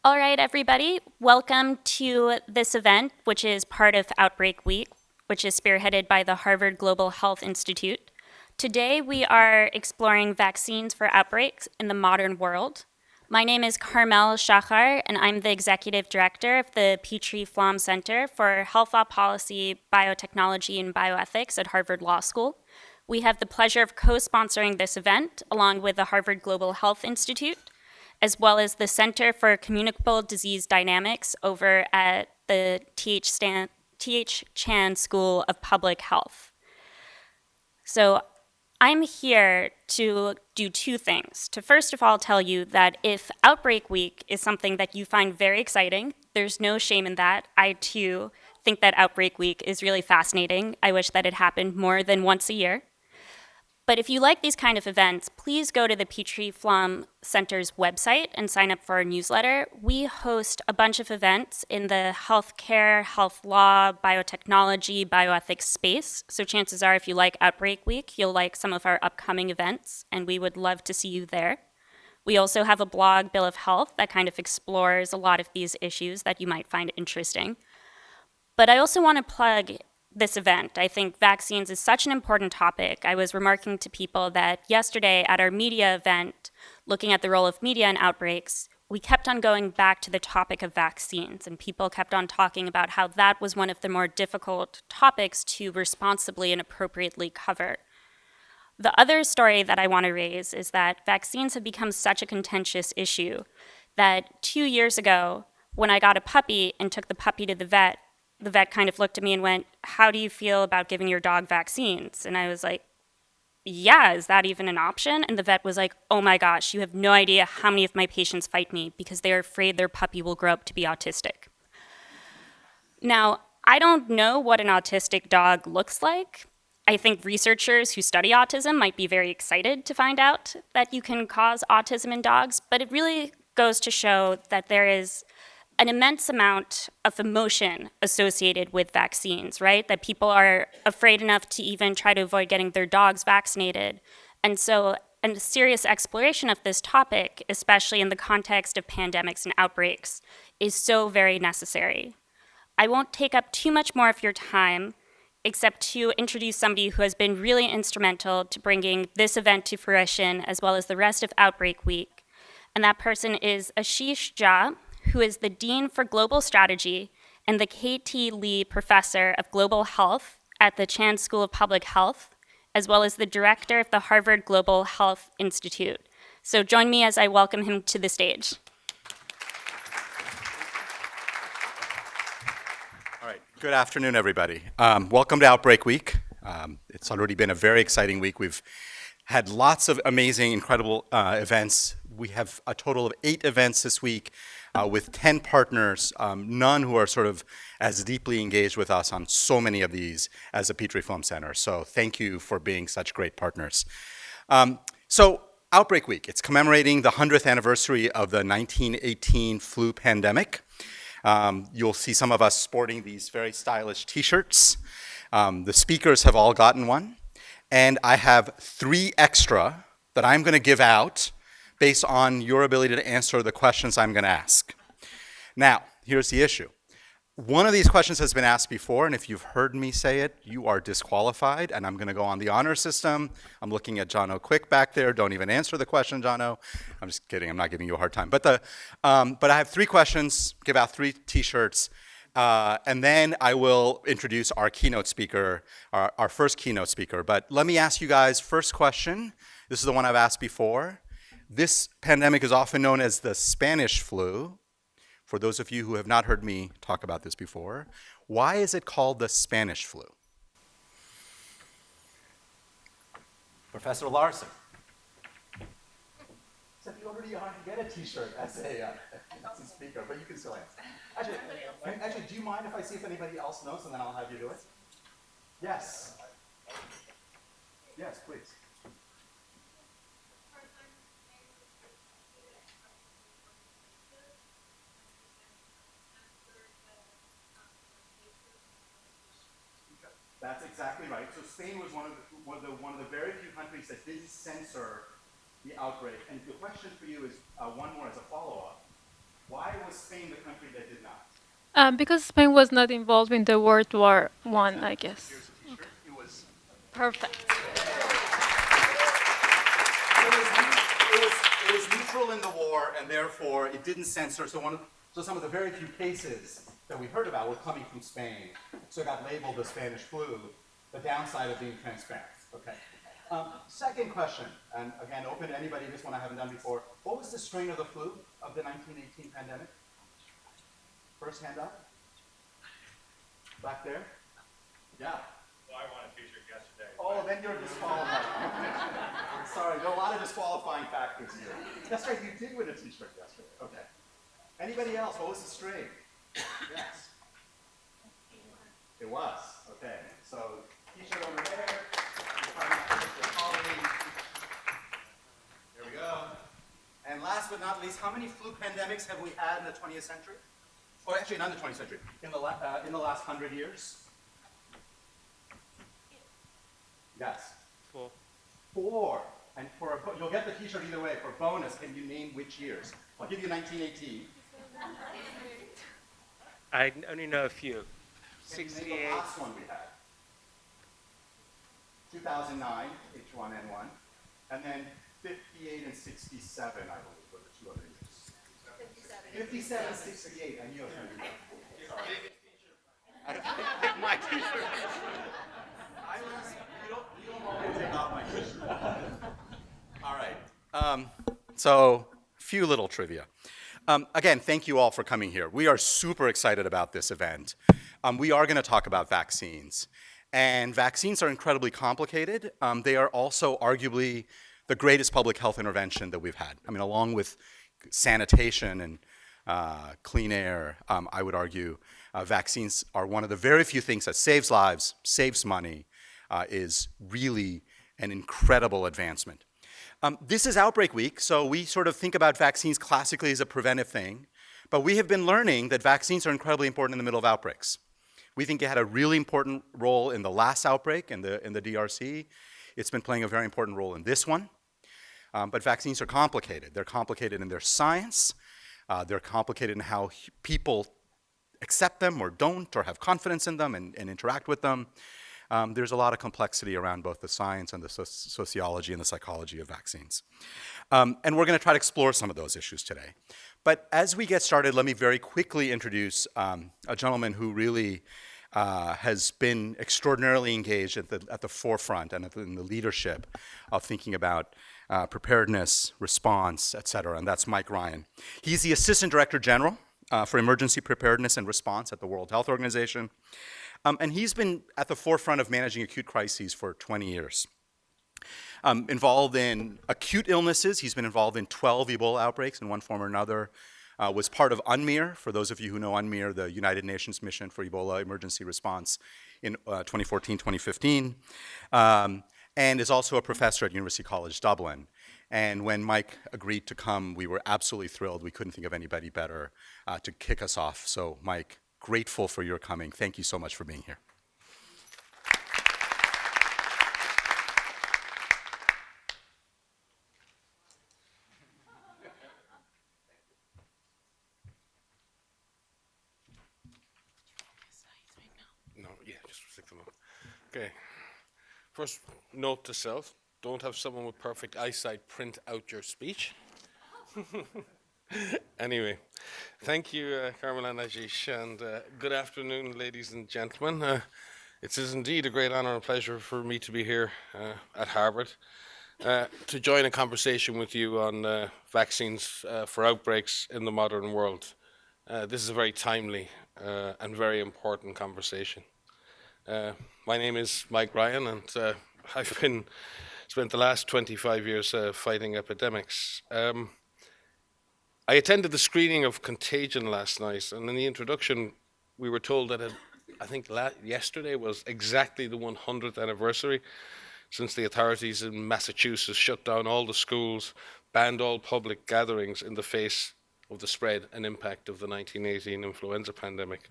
All right, everybody, welcome to this event, which is part of Outbreak Week, which is spearheaded by the Harvard Global Health Institute. Today, we are exploring vaccines for outbreaks in the modern world. My name is Carmel Shachar, and I'm the Executive Director of the Petrie-Flom Center for Health Law Policy, Biotechnology, and Bioethics at Harvard Law School. We have the pleasure of co-sponsoring this event along with the Harvard Global Health Institute, as well as the Center for Communicable Disease Dynamics over at the T.H. Chan School of Public Health. So I'm here to do two things. To first of all tell you that if Outbreak Week is something that you find very exciting, there's no shame in that. I too think that Outbreak Week is really fascinating. I wish that it happened more than once a year. But if you like these kind of events, please go to the Petrie-Flom Center's website and sign up for our newsletter. We host a bunch of events in the healthcare, health law, biotechnology, bioethics space. So chances are if you like Outbreak Week, you'll like some of our upcoming events, and we would love to see you there. We also have a blog, Bill of Health, that kind of explores a lot of these issues that you might find interesting. But I also want to plug this event. I think vaccines is such an important topic. I was remarking to people that yesterday at our media event, looking at the role of media in outbreaks, we kept on going back to the topic of vaccines, and people kept on talking about how that was one of the more difficult topics to responsibly and appropriately cover. The other story that I want to raise is that vaccines have become such a contentious issue that 2 years ago, when I got a puppy and took the puppy to the vet kind of looked at me and went, "How do you feel about giving your dog vaccines?" And I was like, "Yeah, is that even an option?" And the vet was like, "Oh my gosh, you have no idea how many of my patients fight me because they are afraid their puppy will grow up to be autistic." Now, I don't know what an autistic dog looks like. I think researchers who study autism might be very excited to find out that you can cause autism in dogs, but it really goes to show that there is an immense amount of emotion associated with vaccines, right? That people are afraid enough to even try to avoid getting their dogs vaccinated. And so a serious exploration of this topic, especially in the context of pandemics and outbreaks, is so very necessary. I won't take up too much more of your time, except to introduce somebody who has been really instrumental to bringing this event to fruition, as well as the rest of Outbreak Week. And that person is Ashish K, who is the Dean for Global Strategy and the K.T. Lee Professor of Global Health at the Chan School of Public Health, as well as the Director of the Harvard Global Health Institute. So join me as I welcome him to the stage. All right, good afternoon, everybody. Welcome to Outbreak Week. It's already been a very exciting week. We've had lots of amazing, incredible events. We have a total of 8 events this week with 10 partners, none who are sort of as deeply engaged with us on so many of these as the Petrie-Flom Center. So thank you for being such great partners. So Outbreak Week, it's commemorating the 100th anniversary of the 1918 flu pandemic. You'll see some of us sporting these very stylish t-shirts. The speakers have all gotten one. And I have 3 extra that I'm going to give out based on your ability to answer the questions I'm going to ask. Now, here's the issue. One of these questions has been asked before, and if you've heard me say it, you are disqualified, and I'm going to go on the honor system. I'm looking at John O. Quick back there. Don't even answer the question, John O. I'm just kidding. I'm not giving you a hard time. But I have 3 questions, give out 3 T-shirts, and then I will introduce our keynote speaker, our first keynote speaker. But let me ask you guys, first question. This is the one I've asked before. This pandemic is often known as the Spanish flu. For those of you who have not heard me talk about this before, why is it called the Spanish flu? Professor Larson. Except you already get a t-shirt as a speaker, but you can still answer. Actually, do you mind if I see if anybody else knows, and then I'll have you do it? Yes. Yes, please. That's exactly right. So Spain was one of the very few countries that didn't censor the outbreak. And the question for you is one more as a follow-up. Why was Because Spain was not involved in the World War One, I guess. Here's a T-shirt. It was. Perfect. It was neutral in the war, and therefore it didn't censor. So some of the very few cases that we heard about were coming from Spain. So it got labeled the Spanish flu. The downside of being transparent. Okay. Second question, and again, open to anybody. This one I haven't done before. What was the strain of the flu of the 1918 pandemic? First hand up. Back there. Yeah. Well, I won a t-shirt yesterday. Oh, then you're disqualified. Sorry, there are a lot of disqualifying factors here. That's right, you did win a t-shirt yesterday. Okay. Anybody else? What was the strain? Yes. It was. Okay. So, t-shirt over there. There we go. And last but not least, how many flu pandemics have we had in the 20th century? Or actually, not in the 20th century. In the last 100 years? Yes. 4. 4. And you'll get the t-shirt either way. For bonus, can you name which years? I'll give you 1918. I only know a few. Can you name 68. the last one we had? 2009, H1N1. And then 58 and 67, I believe, were the two other years. 57, 68. I knew I was going to do that. My t-shirt. You don't want me to take off my t-shirt. All right. So, few little trivia. Again, thank you all for coming here. We are super excited about this event. We are going to talk about vaccines. And vaccines are incredibly complicated. They are also arguably the greatest public health intervention that we've had. I mean, along with sanitation and clean air, I would argue vaccines are one of the very few things that saves lives, saves money, is really an incredible advancement. This is Outbreak Week, so we sort of think about vaccines classically as a preventive thing, but we have been learning that vaccines are incredibly important in the middle of outbreaks. We think it had a really important role in the last outbreak in the DRC. It's been playing a very important role in this one. But vaccines are complicated. They're complicated in their science. They're complicated in how people accept them or don't, or have confidence in them and interact with them. There's a lot of complexity around both the science and the sociology and the psychology of vaccines. And we're going to try to explore some of those issues today. But as we get started, let me very quickly introduce a gentleman who really has been extraordinarily engaged at the forefront and in the leadership of thinking about preparedness, response, et cetera, and that's Mike Ryan. He's the Assistant Director General for Emergency Preparedness and Response at the World Health Organization. And he's been at the forefront of managing acute crises for 20 years. Involved in acute illnesses, he's been involved in 12 Ebola outbreaks in one form or another. Was part of UNMIR, for those of you who know UNMIR, the United Nations Mission for Ebola Emergency Response in 2014-2015, and is also a professor at University College Dublin. And when Mike agreed to come, we were absolutely thrilled. We couldn't think of anybody better to kick us off. So Mike, grateful for your coming. Thank you so much for being here. No, yeah, just stick them up. Okay. First, note to self, don't have someone with perfect eyesight print out your speech. Anyway, thank you, Carmel and Ashish, and good afternoon, ladies and gentlemen. It is indeed a great honor and pleasure for me to be here at Harvard to join a conversation with you on vaccines for outbreaks in the modern world. This is a very timely and very important conversation. My name is Mike Ryan, and I've spent the last 25 years fighting epidemics. I attended the screening of Contagion last night, and in the introduction, we were told that I think yesterday was exactly the 100th anniversary since the authorities in Massachusetts shut down all the schools, banned all public gatherings in the face of the spread and impact of the 1918 influenza pandemic.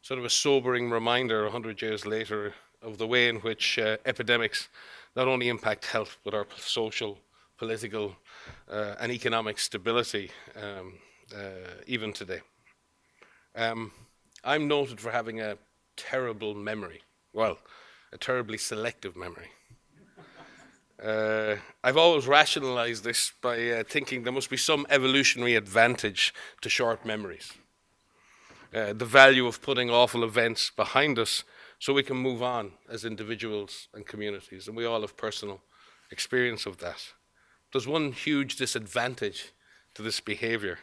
Sort of a sobering reminder 100 years later of the way in which epidemics not only impact health, but our social, political, and economic stability even today. I'm noted for having a terrible memory. Well, a terribly selective memory. I've always rationalized this by thinking there must be some evolutionary advantage to short memories. The value of putting awful events behind us so we can move on as individuals and communities, and we all have personal experience of that. There's one huge disadvantage to this behavior.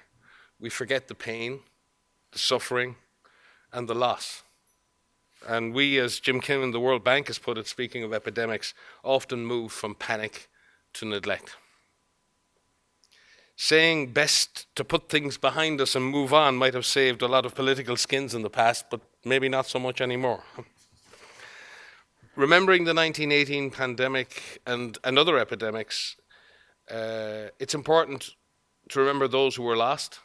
We forget the pain, the suffering, and the loss. And we, as Jim Kim and the World Bank has put it, speaking of epidemics, often move from panic to neglect. Saying best to put things behind us and move on might have saved a lot of political skins in the past, but maybe not so much anymore. Remembering the 1918 pandemic and other epidemics, it's important to remember those who were lost,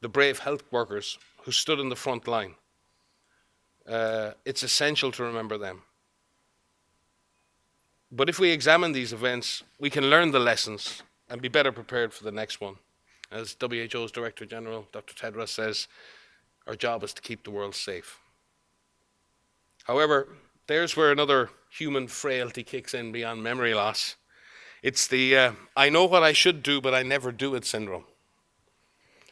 the brave health workers who stood in the front line. It's essential to remember them. But if we examine these events, we can learn the lessons and be better prepared for the next one. As WHO's Director General, Dr. Tedros, says, our job is to keep the world safe. However, there's where another human frailty kicks in beyond memory loss. It's the I know what I should do, but I never do it syndrome.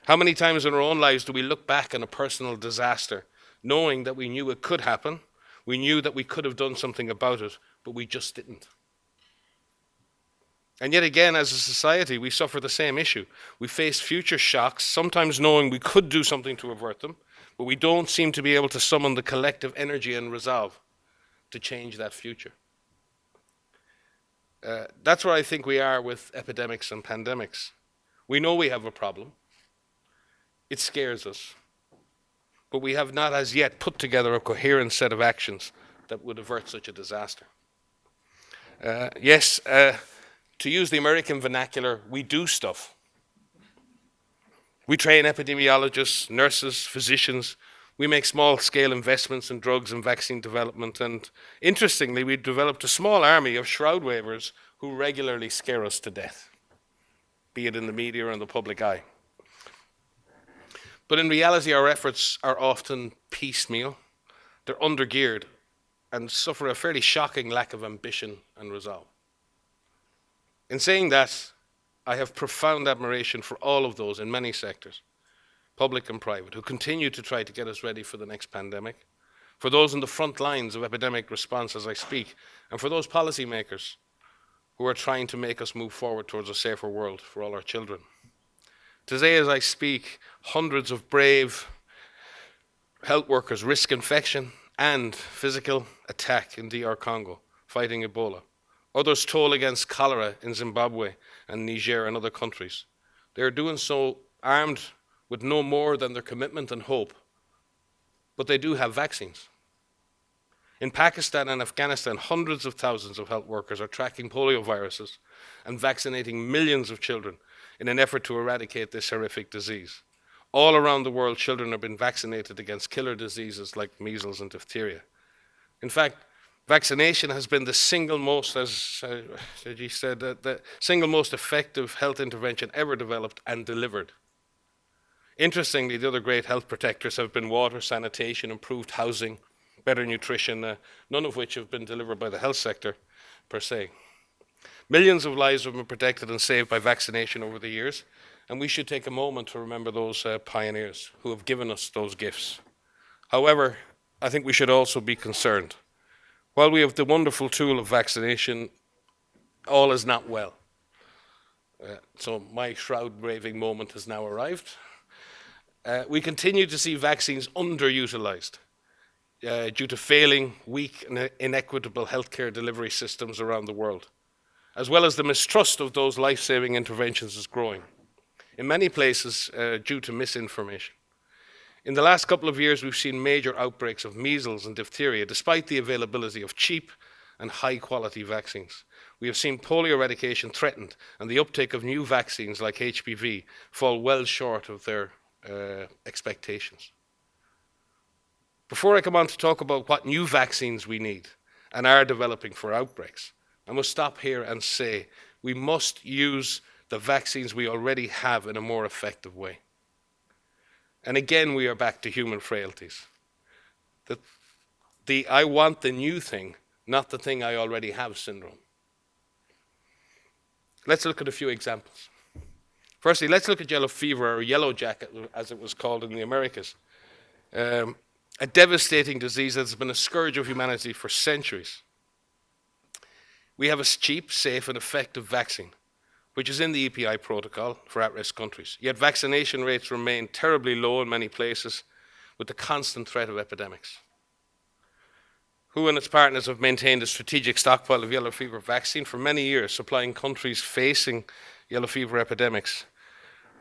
How many times in our own lives do we look back on a personal disaster, knowing that we knew it could happen, we knew that we could have done something about it, but we just didn't? And yet again, as a society, we suffer the same issue. We face future shocks, sometimes knowing we could do something to avert them, but we don't seem to be able to summon the collective energy and resolve to change that future. That's where I think we are with epidemics and pandemics. We know we have a problem. It scares us. But we have not as yet put together a coherent set of actions that would avert such a disaster. Yes, to use the American vernacular, we do stuff. We train epidemiologists, nurses, physicians. We make small-scale investments in drugs and vaccine development. And interestingly, we've developed a small army of shroud wavers who regularly scare us to death, be it in the media or in the public eye. But in reality, our efforts are often piecemeal. They're undergeared and suffer a fairly shocking lack of ambition and resolve. In saying that, I have profound admiration for all of those in many sectors, public and private, who continue to try to get us ready for the next pandemic, for those in the front lines of epidemic response as I speak, and for those policymakers who are trying to make us move forward towards a safer world for all our children. Today, as I speak, hundreds of brave health workers risk infection and physical attack in DR Congo, fighting Ebola. Others toll against cholera in Zimbabwe and Niger and other countries. They are doing so armed with no more than their commitment and hope, but they do have vaccines. In Pakistan and Afghanistan, hundreds of thousands of health workers are tracking polio viruses and vaccinating millions of children in an effort to eradicate this horrific disease. All around the world, children have been vaccinated against killer diseases like measles and diphtheria. In fact, vaccination has been the single most, as he said, the single most effective health intervention ever developed and delivered. Interestingly, the other great health protectors have been water, sanitation, improved housing, better nutrition, none of which have been delivered by the health sector per se. Millions of lives have been protected and saved by vaccination over the years, and we should take a moment to remember those pioneers who have given us those gifts. However, I think we should also be concerned. While we have the wonderful tool of vaccination, all is not well. So my shroud-waving moment has now arrived. We continue to see vaccines underutilized due to failing, weak, and inequitable healthcare delivery systems around the world, as well as the mistrust of those life-saving interventions is growing, in many places due to misinformation. In the last couple of years, we've seen major outbreaks of measles and diphtheria, despite the availability of cheap and high-quality vaccines. We have seen polio eradication threatened, and the uptake of new vaccines like HPV fall well short of their expectations. Before I come on to talk about what new vaccines we need and are developing for outbreaks, I must stop here and say we must use the vaccines we already have in a more effective way. And again, we are back to human frailties. The I want the new thing, not the thing I already have syndrome. Let's look at a few examples. Firstly, let's look at yellow fever, or yellow jacket, as it was called in the Americas. A devastating disease that's been a scourge of humanity for centuries. We have a cheap, safe, and effective vaccine, which is in the EPI protocol for at-risk countries. Yet vaccination rates remain terribly low in many places, with the constant threat of epidemics. WHO and its partners have maintained a strategic stockpile of yellow fever vaccine for many years, supplying countries facing yellow fever epidemics.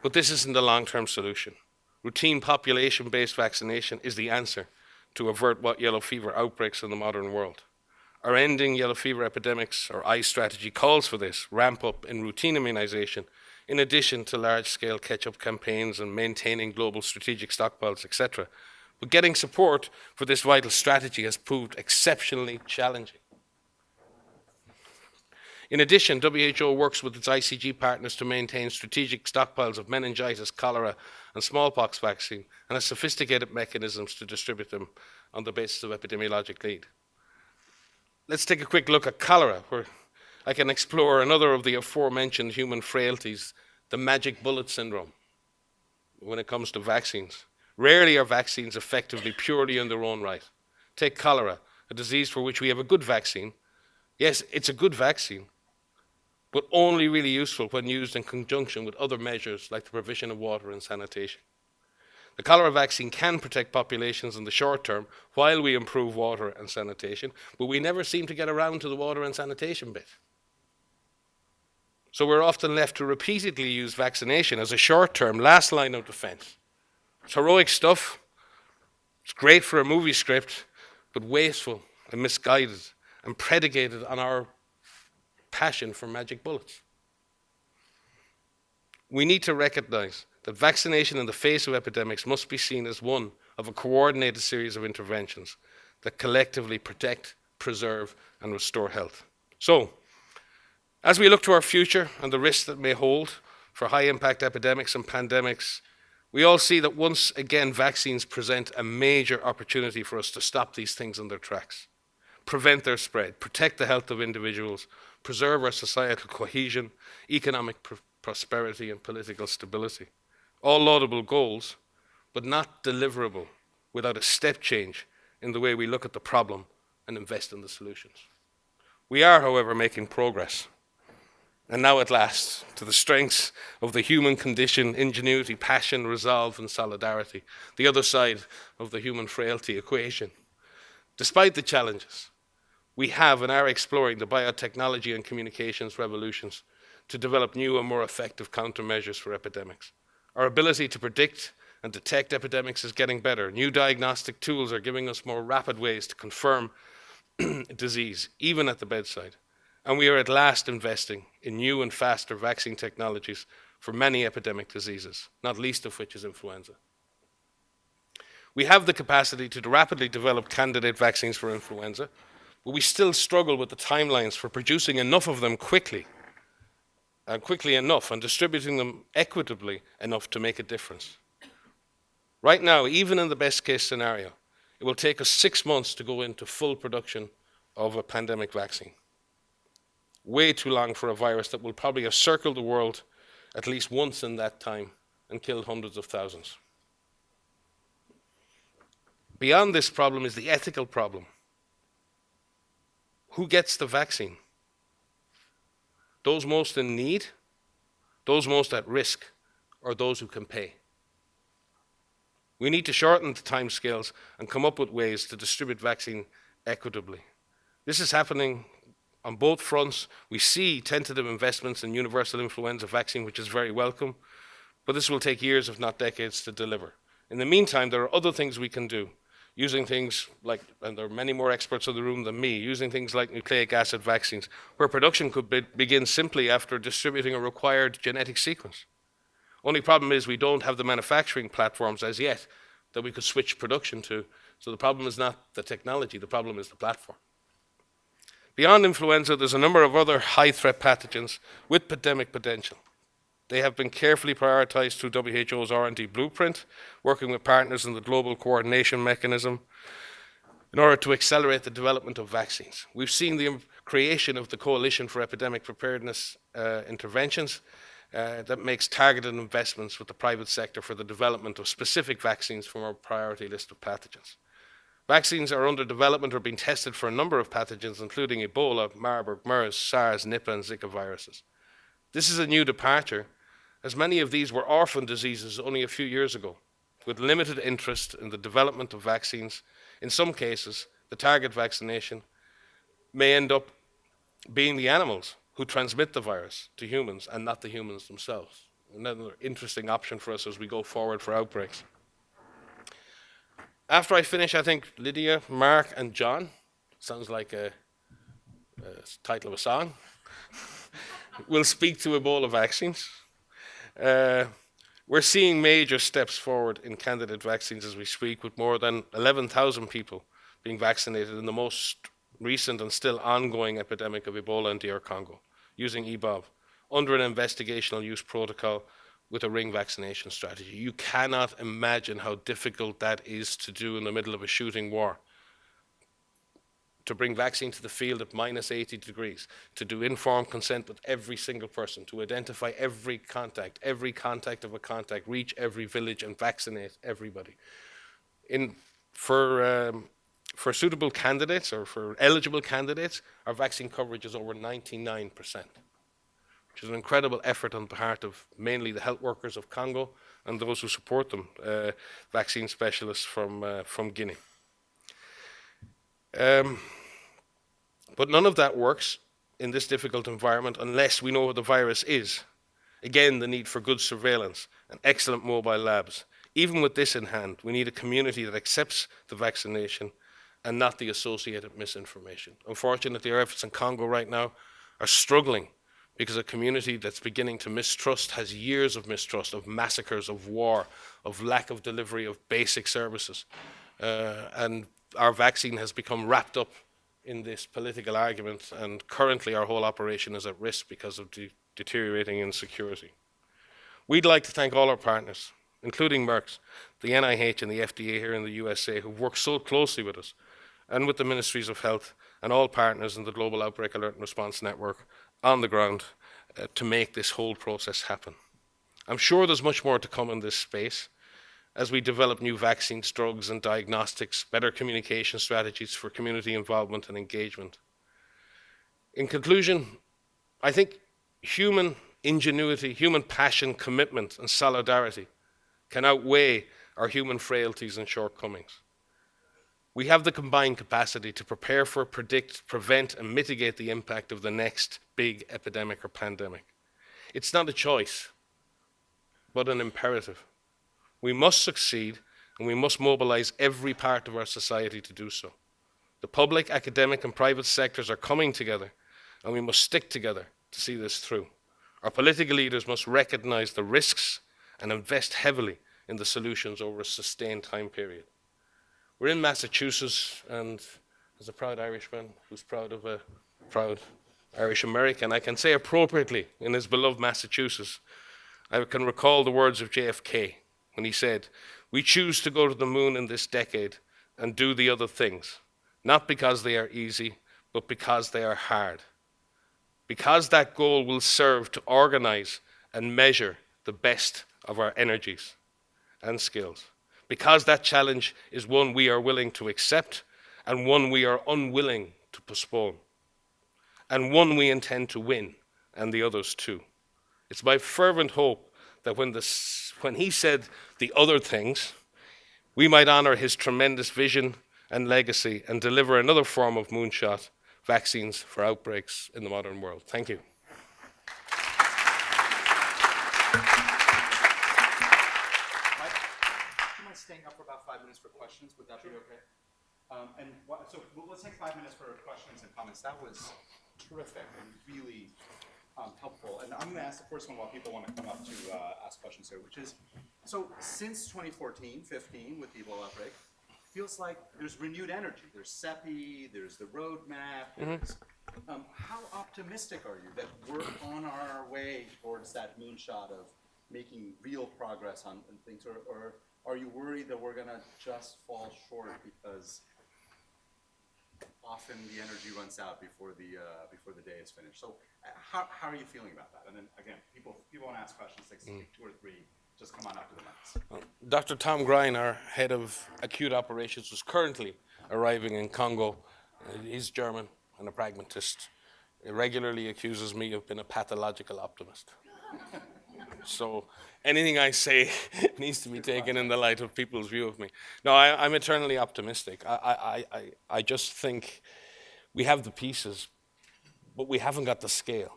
But this isn't a long-term solution. Routine population-based vaccination is the answer to avert what yellow fever outbreaks in the modern world. Our Ending Yellow Fever Epidemics, or I strategy, calls for this ramp up in routine immunization, in addition to large-scale catch-up campaigns and maintaining global strategic stockpiles, etc. But getting support for this vital strategy has proved exceptionally challenging. In addition, WHO works with its ICG partners to maintain strategic stockpiles of meningitis, cholera, and smallpox vaccine, and has sophisticated mechanisms to distribute them on the basis of epidemiologic lead. Let's take a quick look at cholera, where I can explore another of the aforementioned human frailties, the magic bullet syndrome, when it comes to vaccines. Rarely are vaccines effectively purely in their own right. Take cholera, a disease for which we have a good vaccine. Yes, it's a good vaccine, but only really useful when used in conjunction with other measures like the provision of water and sanitation. The cholera vaccine can protect populations in the short term while we improve water and sanitation, but we never seem to get around to the water and sanitation bit. So we're often left to repeatedly use vaccination as a short-term, last line of defense. It's heroic stuff. It's great for a movie script, but wasteful and misguided and predicated on our passion for magic bullets. We need to recognize that vaccination in the face of epidemics must be seen as one of a coordinated series of interventions that collectively protect, preserve, and restore health. So, as we look to our future and the risks that may hold for high-impact epidemics and pandemics, we all see that once again vaccines present a major opportunity for us to stop these things in their tracks, prevent their spread, protect the health of individuals, preserve our societal cohesion, economic prosperity, and political stability. All laudable goals, but not deliverable without a step change in the way we look at the problem and invest in the solutions. We are, however, making progress. And now at last, to the strengths of the human condition, ingenuity, passion, resolve, and solidarity, the other side of the human frailty equation. Despite the challenges, we have and are exploring the biotechnology and communications revolutions to develop new and more effective countermeasures for epidemics. Our ability to predict and detect epidemics is getting better. New diagnostic tools are giving us more rapid ways to confirm disease, even at the bedside. And we are at last investing in new and faster vaccine technologies for many epidemic diseases, not least of which is influenza. We have the capacity to rapidly develop candidate vaccines for influenza, but we still struggle with the timelines for producing enough of them quickly enough and distributing them equitably enough to make a difference. Right now, even in the best case scenario, it will take us 6 months to go into full production of a pandemic vaccine. Way too long for a virus that will probably have circled the world at least once in that time and killed hundreds of thousands. Beyond this problem is the ethical problem. Who gets the vaccine? Those most in need, those most at risk, or those who can pay? We need to shorten the timescales and come up with ways to distribute vaccine equitably. This is happening on both fronts. We see tentative investments in universal influenza vaccine, which is very welcome, but this will take years, if not decades, to deliver. In the meantime, there are other things we can do, using things like, and there are many more experts in the room than me, using things like nucleic acid vaccines, where production could begin simply after distributing a required genetic sequence. Only problem is we don't have the manufacturing platforms as yet that we could switch production to, so the problem is not the technology, the problem is the platform. Beyond influenza, there's a number of other high-threat pathogens with pandemic potential. They have been carefully prioritized through WHO's R&D blueprint, working with partners in the global coordination mechanism in order to accelerate the development of vaccines. We've seen the creation of the Coalition for Epidemic Preparedness Interventions that makes targeted investments with the private sector for the development of specific vaccines from our priority list of pathogens. Vaccines are under development or being tested for a number of pathogens, including Ebola, Marburg, MERS, SARS, Nipah, and Zika viruses. This is a new departure, as many of these were orphan diseases only a few years ago, with limited interest in the development of vaccines. In some cases, the target vaccination may end up being the animals who transmit the virus to humans and not the humans themselves. Another interesting option for us as we go forward for outbreaks. After I finish, I think Lydia, Marc, and John, sounds like a title of a song, will speak to Ebola vaccines. We're seeing major steps forward in candidate vaccines as we speak, with more than 11,000 people being vaccinated in the most recent and still ongoing epidemic of Ebola in DR Congo, using EBOV, under an investigational use protocol with a ring vaccination strategy. You cannot imagine how difficult that is to do in the middle of a shooting war. To bring vaccine to the field at minus 80 degrees, to do informed consent with every single person, to identify every contact of a contact, reach every village and vaccinate everybody. For suitable candidates or for eligible candidates, our vaccine coverage is over 99%, which is an incredible effort on the part of mainly the health workers of Congo and those who support them, vaccine specialists from Guinea. But none of that works in this difficult environment unless we know what the virus is. Again, the need for good surveillance and excellent mobile labs. Even with this in hand, we need a community that accepts the vaccination and not the associated misinformation. Unfortunately, our efforts in Congo right now are struggling because a community that's beginning to mistrust has years of mistrust, of massacres, of war, of lack of delivery of basic services. And our vaccine has become wrapped up in this political argument, and currently our whole operation is at risk because of deteriorating insecurity. We'd like to thank all our partners, including Merck, the NIH and the FDA here in the USA, who've worked so closely with us and with the Ministries of Health and all partners in the Global Outbreak Alert and Response Network on the ground to make this whole process happen. I'm sure there's much more to come in this space as we develop new vaccines, drugs and diagnostics, better communication strategies for community involvement and engagement. In conclusion, I think human ingenuity, human passion, commitment and solidarity can outweigh our human frailties and shortcomings. We have the combined capacity to prepare for, predict, prevent and mitigate the impact of the next big epidemic or pandemic. It's not a choice, but an imperative. We must succeed, and we must mobilize every part of our society to do so. The public, academic, and private sectors are coming together, and we must stick together to see this through. Our political leaders must recognize the risks and invest heavily in the solutions over a sustained time period. We're in Massachusetts, and as a proud Irishman who's proud of a proud Irish American, I can say appropriately in his beloved Massachusetts, I can recall the words of JFK, when he said, "We choose to go to the moon in this decade and do the other things, not because they are easy, but because they are hard. Because that goal will serve to organize and measure the best of our energies and skills. Because that challenge is one we are willing to accept and one we are unwilling to postpone. And one we intend to win, and the others too. It's my fervent hope that when he said the other things, we might honor his tremendous vision and legacy and deliver another form of moonshot vaccines for outbreaks in the modern world. Thank you. Am I staying up for about 5 minutes for questions? Would that be okay? So let's take 5 minutes for questions and comments. That was terrific and really helpful. And I'm going to ask the first one while people want to come up to ask questions here, which is, so since 2014, 15 with the Ebola outbreak, feels like there's renewed energy. There's Sept, there's the roadmap, there's How optimistic are you that we're on our way towards that moonshot of making real progress on things, or are you worried that we're going to just fall short because often the energy runs out before the day is finished? So how are you feeling about that? And then again, people want to ask questions, like take two or three. Just come on up to the mics. Dr. Tom Grine, our head of acute operations, was currently arriving in Congo. He's German and a pragmatist. He regularly accuses me of being a pathological optimist. So anything I say needs to be taken in the light of people's view of me. No, I'm eternally optimistic. I just think we have the pieces, but we haven't got the scale.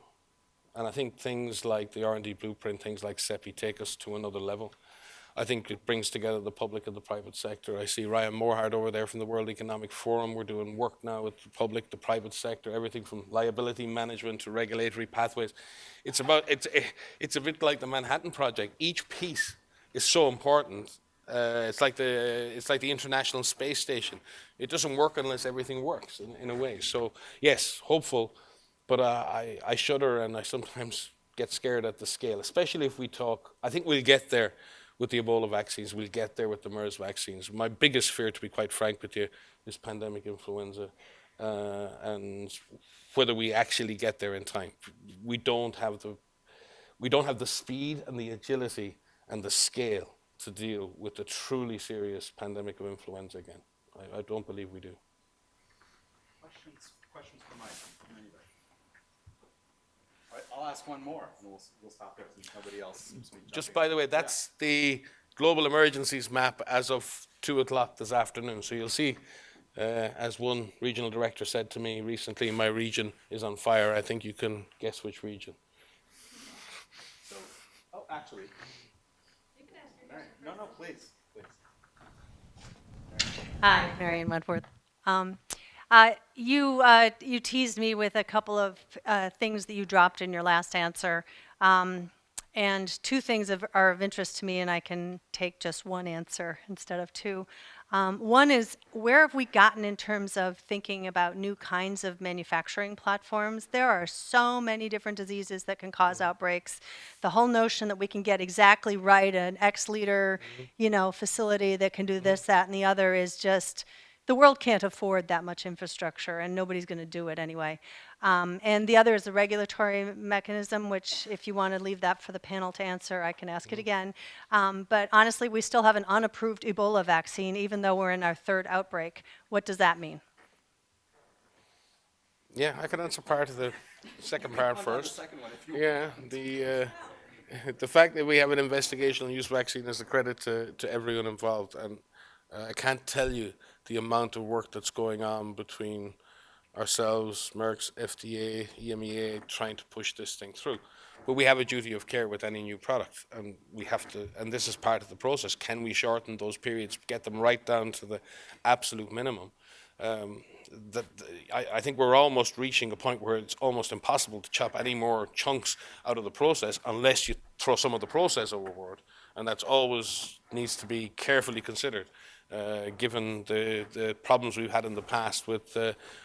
And I think things like the R&D blueprint, things like Sept take us to another level. I think it brings together the public and the private sector. I see Ryan Morhart over there from the World Economic Forum. We're doing work now with the public, the private sector, everything from liability management to regulatory pathways. It's a bit like the Manhattan Project. Each piece is so important. It's like the International Space Station. It doesn't work unless everything works in a way. So yes, hopeful, but I shudder and I sometimes get scared at the scale, especially if we talk. I think we'll get there with the Ebola vaccines, we'll get there with the MERS vaccines. My biggest fear, to be quite frank with you, is pandemic influenza and whether we actually get there in time. We don't have the speed and the agility and the scale to deal with the truly serious pandemic of influenza again. I don't believe we do. Questions for Mike from anybody? All right, I'll ask one more, and we'll stop there since nobody else seems to be jumping. Just by the way, that's the global emergencies map as of 2 o'clock this afternoon. So you'll see, as one regional director said to me recently, my region is on fire. I think you can guess which region. So, actually. You can ask your No, please. Hi, Marion Wentworth. You teased me with a couple of things that you dropped in your last answer. And two things are of interest to me, and I can take just one answer instead of two. One is, where have we gotten in terms of thinking about new kinds of manufacturing platforms? There are so many different diseases that can cause outbreaks. The whole notion that we can get exactly right an X liter, facility that can do this, that, and the other is just, the world can't afford that much infrastructure, and nobody's going to do it anyway. And the other is the regulatory mechanism, which if you want to leave that for the panel to answer, I can ask it again. But honestly, we still have an unapproved Ebola vaccine, even though we're in our third outbreak. What does that mean? Yeah, I can answer part of the second part first. The second one, if you Yeah, the fact that we have an investigational use vaccine is a credit to everyone involved. And I can't tell you the amount of work that's going on between ourselves, Merck's, FDA, EMEA, trying to push this thing through. But we have a duty of care with any new product, and we have to, and this is part of the process. Can we shorten those periods, get them right down to the absolute minimum? I think we're almost reaching a point where it's almost impossible to chop any more chunks out of the process unless you throw some of the process overboard, and that's always needs to be carefully considered. Given the problems we've had in the past with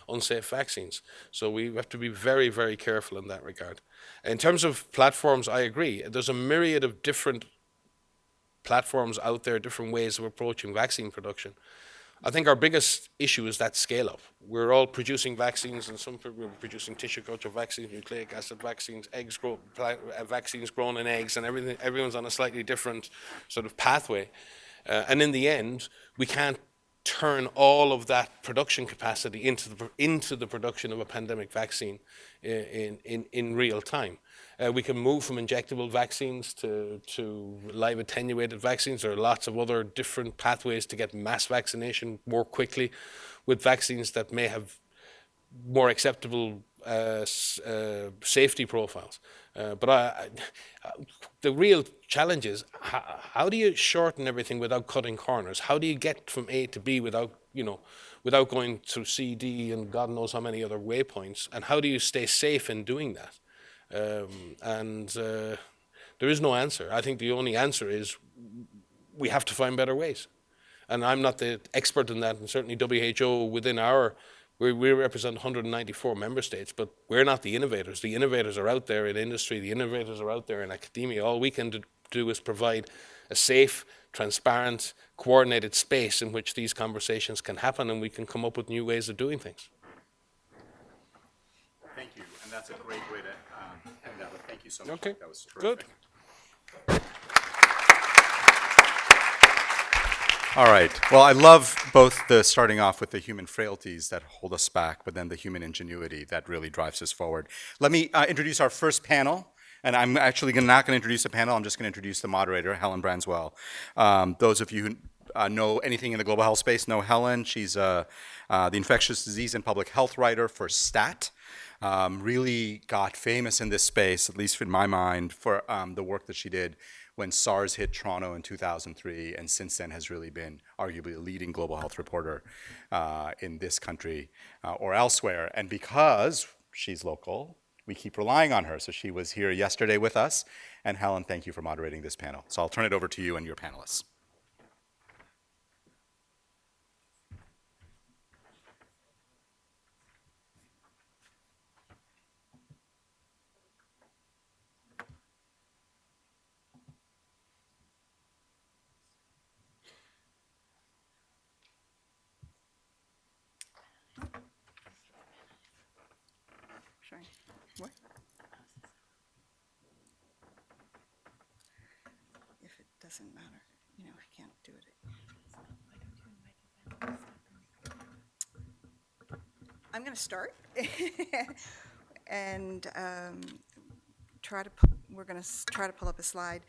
unsafe vaccines. So we have to be very, very careful in that regard. In terms of platforms, I agree. There's a myriad of different platforms out there, different ways of approaching vaccine production. I think our biggest issue is that scale up. We're all producing vaccines, and some people are producing tissue culture vaccines, nucleic acid vaccines, vaccines grown in eggs, and everyone's on a slightly different sort of pathway. And in the end, we can't turn all of that production capacity into the production of a pandemic vaccine in real time. We can move from injectable vaccines to live attenuated vaccines. There are lots of other different pathways to get mass vaccination more quickly with vaccines that may have more acceptable safety profiles. But the real challenge is, how do you shorten everything without cutting corners? How do you get from A to B without going through C, D, and God knows how many other waypoints? And how do you stay safe in doing that? There is no answer. I think the only answer is we have to find better ways. And I'm not the expert in that, and certainly WHO within our We represent 194 member states, but we're not the innovators. The innovators are out there in industry. The innovators are out there in academia. All we can do is provide a safe, transparent, coordinated space in which these conversations can happen, and we can come up with new ways of doing things. Thank you, and that's a great way to end that. But thank you so much. Okay, That was terrific. good. All right. Well, I love both the starting off with the human frailties that hold us back, but then the human ingenuity that really drives us forward. Let me introduce our first panel. And I'm actually not going to introduce the panel. I'm just going to introduce the moderator, Helen Branswell. Those of you who know anything in the global health space know Helen. She's the infectious disease and public health writer for STAT. Really got famous in this space, at least in my mind, for the work that she did when SARS hit Toronto in 2003, and since then has really been arguably a leading global health reporter in this country or elsewhere. And because she's local, we keep relying on her. So she was here yesterday with us. And Helen, thank you for moderating this panel. So I'll turn it over to you and your panelists. Sorry. What? If it doesn't matter, you know, I can't do it. I'm going to start and we're going to try to pull up a slide.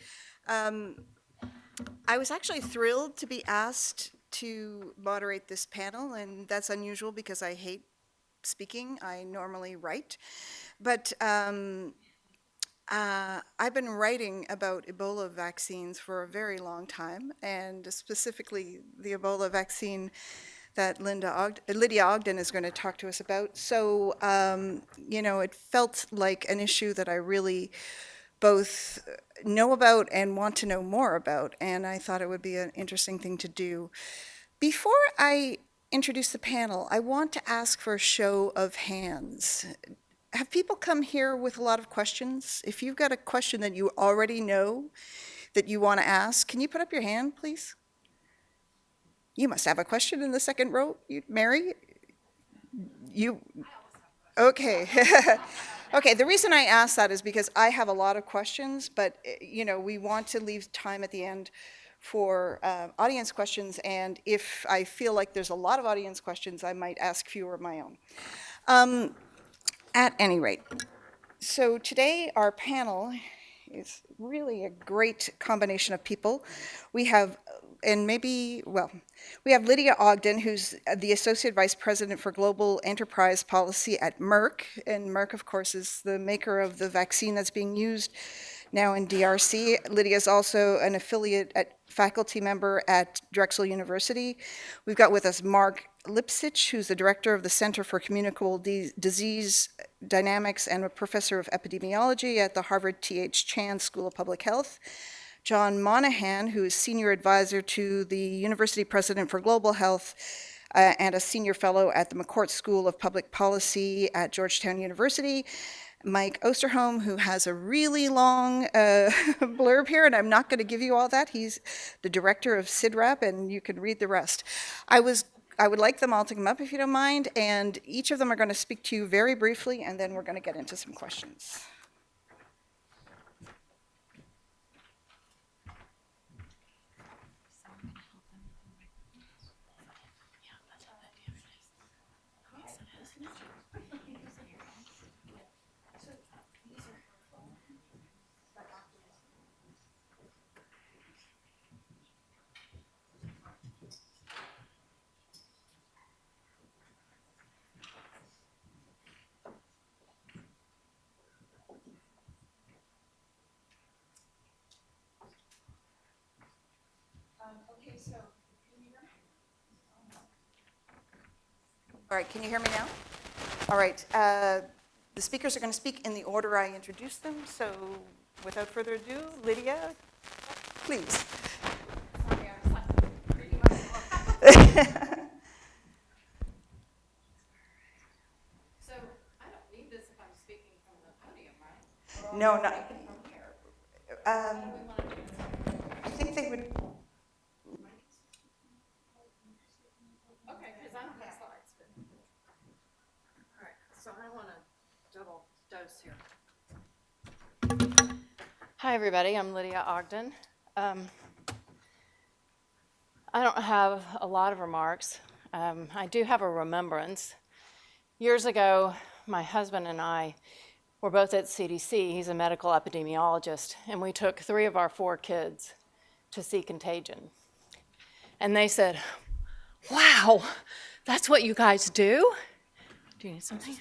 I was actually thrilled to be asked to moderate this panel, and that's unusual because I hate speaking. I normally write, but I've been writing about Ebola vaccines for a very long time, and specifically the Ebola vaccine that Lydia Ogden is going to talk to us about. So, you know, it felt like an issue that I really both know about and want to know more about, and I thought it would be an interesting thing to do. Before I introduce the panel, I want to ask for a show of hands. Have people come here with a lot of questions? If you've got a question that you already know that you want to ask, can you put up your hand, please? You must have a question in the second row. Mary? You? Okay. Okay, the reason I ask that is because I have a lot of questions, but you know, we want to leave time at the end for audience questions, and if I feel like there's a lot of audience questions, I might ask fewer of my own. At any rate, so today our panel is really a great combination of people. We have, we have Lydia Ogden, who's the Associate Vice President for Global Enterprise Policy at Merck, and Merck, of course, is the maker of the vaccine that's being used now in DRC. Lydia is also an faculty member at Drexel University. We've got with us Marc Lipsitch, who's the director of the Center for Communicable Disease Dynamics and a professor of epidemiology at the Harvard T.H. Chan School of Public Health. John Monahan, who is senior advisor to the University President for Global Health and a senior fellow at the McCourt School of Public Policy at Georgetown University. Mike Osterholm, who has a really long blurb here, and I'm not going to give you all that. He's the director of CIDRAP, and you can read the rest. I would like them all to come up, if you don't mind, and each of them are going to speak to you very briefly, and then we're going to get into some questions. All right, can you hear me now? All right, the speakers are going to speak in the order I introduced them, so without further ado, Lydia, please. Hi, everybody. I'm Lydia Ogden. I don't have a lot of remarks. I do have a remembrance. Years ago, my husband and I were both at CDC. He's a medical epidemiologist, and we took 3 of our 4 kids to see Contagion. And they said, "Wow, that's what you guys do?" Do you need something?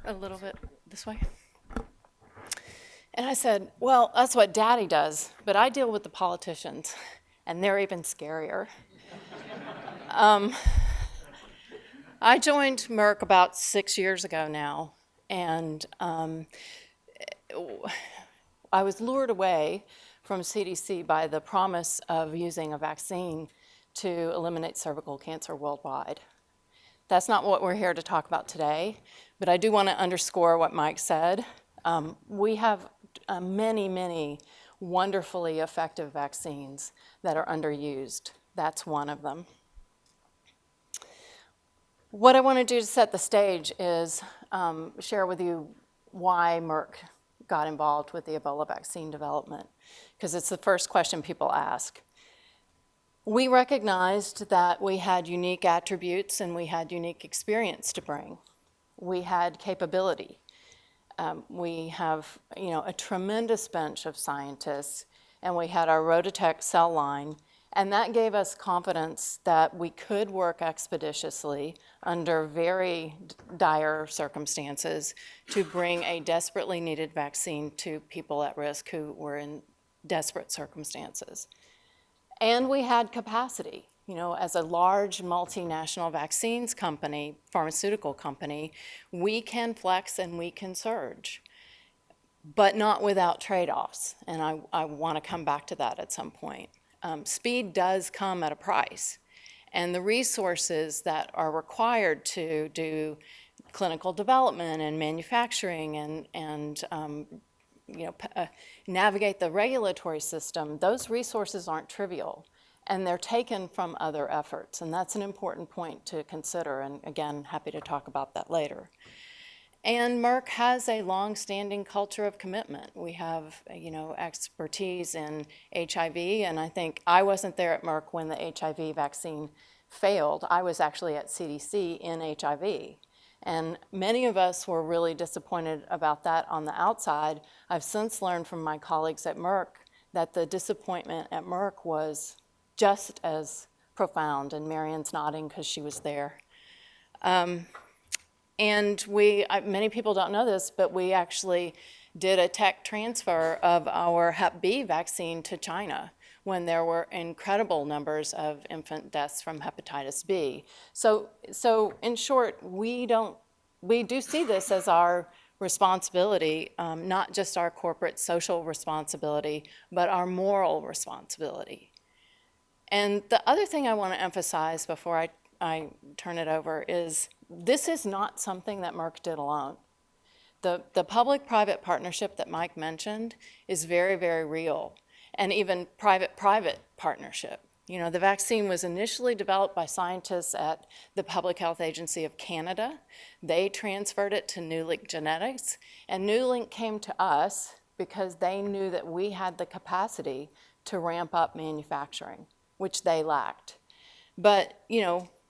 A little bit this way. And I said, "Well, that's what Daddy does, but I deal with the politicians, and they're even scarier." I joined Merck about 6 years ago now, and I was lured away from CDC by the promise of using a vaccine to eliminate cervical cancer worldwide. That's not what we're here to talk about today, but I do want to underscore what Mike said. We have many, many wonderfully effective vaccines that are underused. That's one of them. What I want to do to set the stage is share with you why Merck got involved with the Ebola vaccine development, because it's the first question people ask. We recognized that we had unique attributes and we had unique experience to bring. We had capability. We have, a tremendous bench of scientists, and we had our Rototech cell line, and that gave us confidence that we could work expeditiously under very dire circumstances to bring a desperately needed vaccine to people at risk who were in desperate circumstances. And we had capacity. As a large multinational vaccines company, pharmaceutical company, we can flex and we can surge, but not without trade-offs. And I want to come back to that at some point. Speed does come at a price. And the resources that are required to do clinical development and manufacturing and navigate the regulatory system, those resources aren't trivial. And they're taken from other efforts. And that's an important point to consider. And again, happy to talk about that later. And Merck has a long-standing culture of commitment. We have, expertise in HIV. And I think I wasn't there at Merck when the HIV vaccine failed. I was actually at CDC in HIV. And many of us were really disappointed about that on the outside. I've since learned from my colleagues at Merck that the disappointment at Merck was just as profound, and Marion's nodding because she was there. And many people don't know this, but we actually did a tech transfer of our Hep B vaccine to China when there were incredible numbers of infant deaths from hepatitis B. So in short, we do see this as our responsibility, not just our corporate social responsibility, but our moral responsibility. And the other thing I want to emphasize before I turn it over is this is not something that Merck did alone. The public-private partnership that Mike mentioned is very, very real, and even private-private partnership. The vaccine was initially developed by scientists at the Public Health Agency of Canada. They transferred it to Newlink Genetics, and Newlink came to us because they knew that we had the capacity to ramp up manufacturing, which they lacked. But,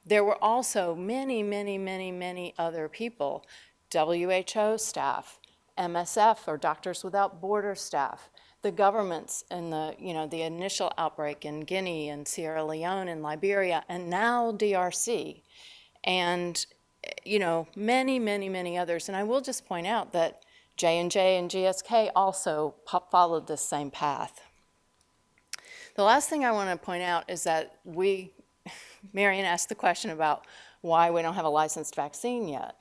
there were also many, many, many, many other people, WHO staff, MSF, or Doctors Without Borders staff, the governments in the initial outbreak in Guinea and Sierra Leone and Liberia, and now DRC, and, many, many, many others. And I will just point out that J&J and GSK also followed this same path. The last thing I want to point out is that Marion asked the question about why we don't have a licensed vaccine yet.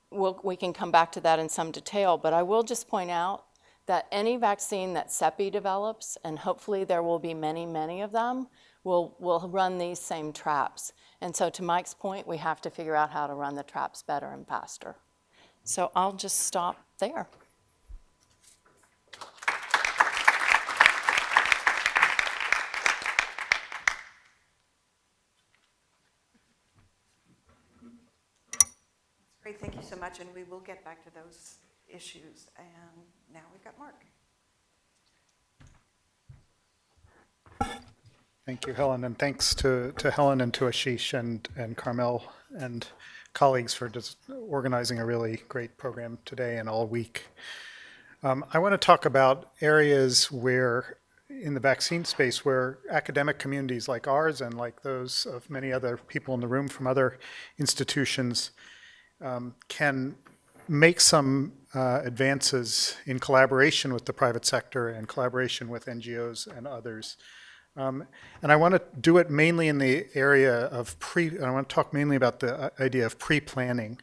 We can come back to that in some detail, but I will just point out that any vaccine that Sept develops, and hopefully there will be many, many of them, will run these same traps. And so to Mike's point, we have to figure out how to run the traps better and faster. So I'll just stop there. Great Great, thank you so much, and we will get back to those issues. And now we've got Marc. Thank you, Helen, and thanks to Helen and to Ashish and Carmel and colleagues for just organizing a really great program today and all week. I want to talk about areas where, in the vaccine space, where academic communities like ours and like those of many other people in the room from other institutions can make some advances in collaboration with the private sector and collaboration with NGOs and others. And I want to do it mainly in the area of I want to talk mainly about the idea of pre-planning.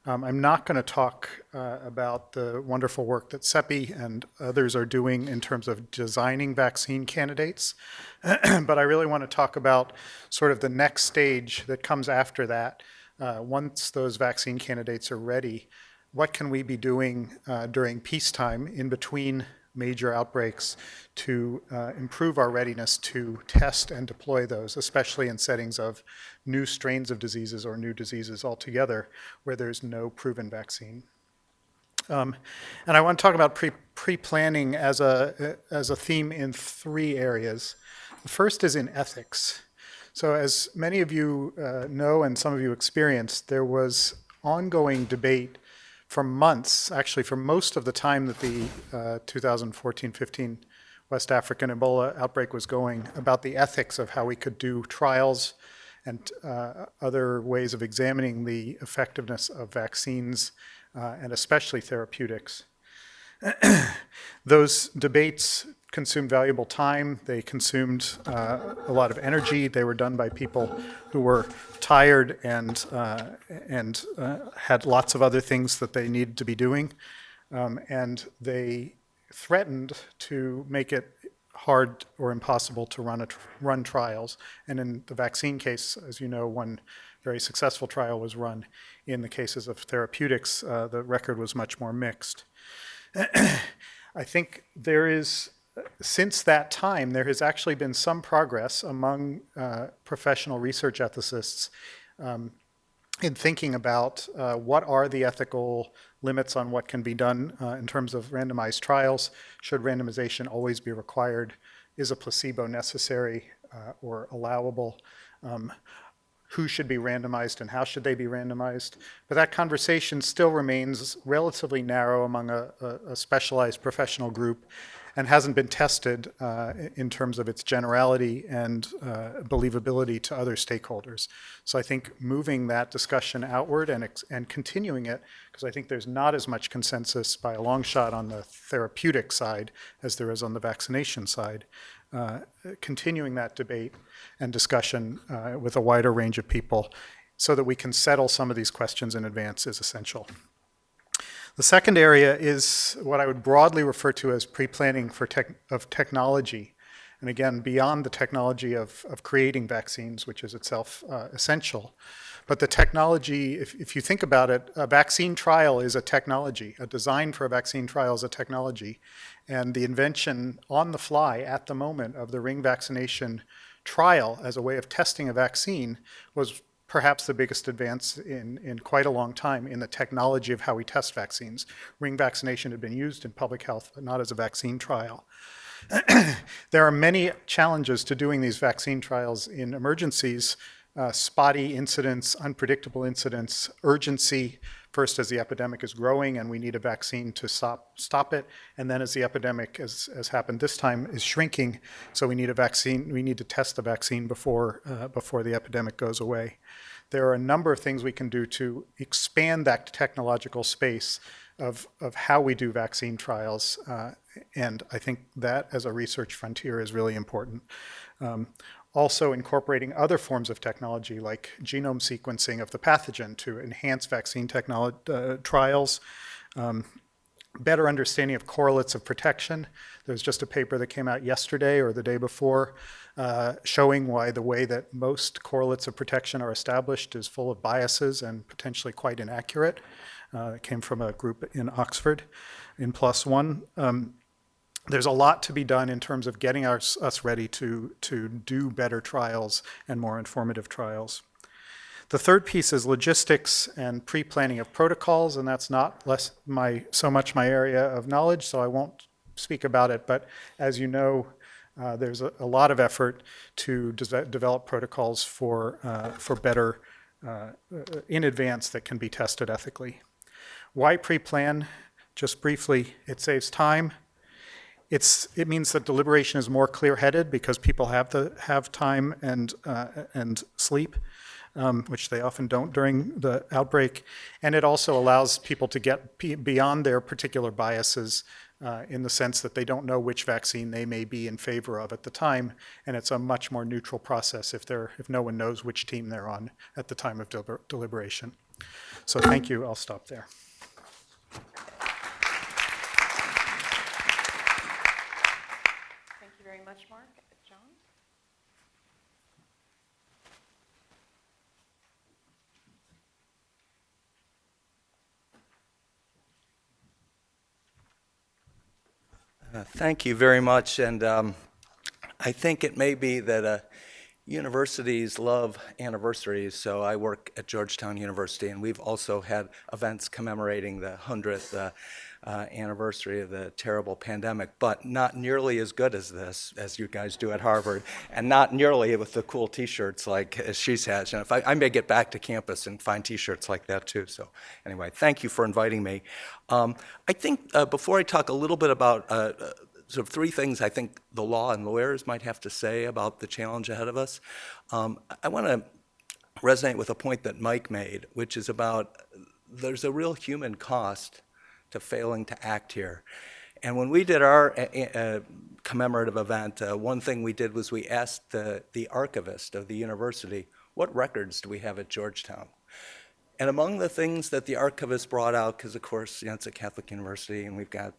I'm not going to talk about the wonderful work that Sept and others are doing in terms of designing vaccine candidates, but I really want to talk about sort of the next stage that comes after that. Once those vaccine candidates are ready, what can we be doing during peacetime in between major outbreaks to improve our readiness to test and deploy those, especially in settings of new strains of diseases or new diseases altogether where there's no proven vaccine. And I want to talk about pre-planning as a theme in three areas. The first is in ethics. So as many of you know and some of you experienced, there was ongoing debate for months, actually for most of the time that the 2014-15 West African Ebola outbreak was going, about the ethics of how we could do trials and other ways of examining the effectiveness of vaccines and especially therapeutics. Those debates consumed valuable time. They consumed a lot of energy. They were done by people who were tired and had lots of other things that they needed to be doing. And they threatened to make it hard or impossible to run trials. And in the vaccine case, as you know, one very successful trial was run. In the cases of therapeutics, the record was much more mixed. I think there is, since that time, there has actually been some progress among professional research ethicists in thinking about what are the ethical limits on what can be done in terms of randomized trials. Should randomization always be required? Is a placebo necessary or allowable? Who should be randomized and how should they be randomized? But that conversation still remains relatively narrow among a specialized professional group and hasn't been tested in terms of its generality and believability to other stakeholders. So I think moving that discussion outward and continuing it, because I think there's not as much consensus by a long shot on the therapeutic side as there is on the vaccination side. Continuing that debate and discussion with a wider range of people so that we can settle some of these questions in advance is essential. The second area is what I would broadly refer to as pre-planning of technology. And again, beyond the technology of creating vaccines, which is itself essential. But the technology, if you think about it, a vaccine trial is a technology. A design for a vaccine trial is a technology. And the invention on the fly at the moment of the ring vaccination trial as a way of testing a vaccine was perhaps the biggest advance in quite a long time in the technology of how we test vaccines. Ring vaccination had been used in public health, but not as a vaccine trial. There are many challenges to doing these vaccine trials in emergencies. Spotty incidents, unpredictable incidents, urgency, first as the epidemic is growing and we need a vaccine to stop it, and then as the epidemic, as happened this time, is shrinking, so we need a vaccine, we need to test the vaccine before the epidemic goes away. There are a number of things we can do to expand that technological space of how we do vaccine trials, and I think that as a research frontier is really important. Also incorporating other forms of technology like genome sequencing of the pathogen to enhance vaccine trials, better understanding of correlates of protection. There's just a paper that came out yesterday or the day before showing why the way that most correlates of protection are established is full of biases and potentially quite inaccurate. It came from a group in Oxford in PLOS ONE. There's a lot to be done in terms of getting us ready to do better trials and more informative trials. The third piece is logistics and pre-planning of protocols, and that's not so much my area of knowledge, so I won't speak about it. But as you know, there's a lot of effort to develop protocols for better in advance that can be tested ethically. Why pre-plan? Just briefly, it saves time. It means that deliberation is more clear-headed because people have time and sleep, which they often don't during the outbreak. And it also allows people to get beyond their particular biases in the sense that they don't know which vaccine they may be in favor of at the time. And it's a much more neutral process if no one knows which team they're on at the time of deliberation. So thank you. I'll stop there. Thank you very much, Marc. John? Thank you very much, and I think it may be that universities love anniversaries, so I work at Georgetown University, and we've also had events commemorating the 100th anniversary of the terrible pandemic, but not nearly as good as this, as you guys do at Harvard, and not nearly with the cool T-shirts like Ashish has. And if I may get back to campus and find T-shirts like that too. So anyway, thank you for inviting me. I think before I talk a little bit about sort of three things I think the law and lawyers might have to say about the challenge ahead of us, I want to resonate with a point that Mike made, which is about there's a real human cost to failing to act here. And when we did our commemorative event, one thing we did was we asked the archivist of the university, what records do we have at Georgetown? And among the things that the archivist brought out, because of course, it's a Catholic university and we've got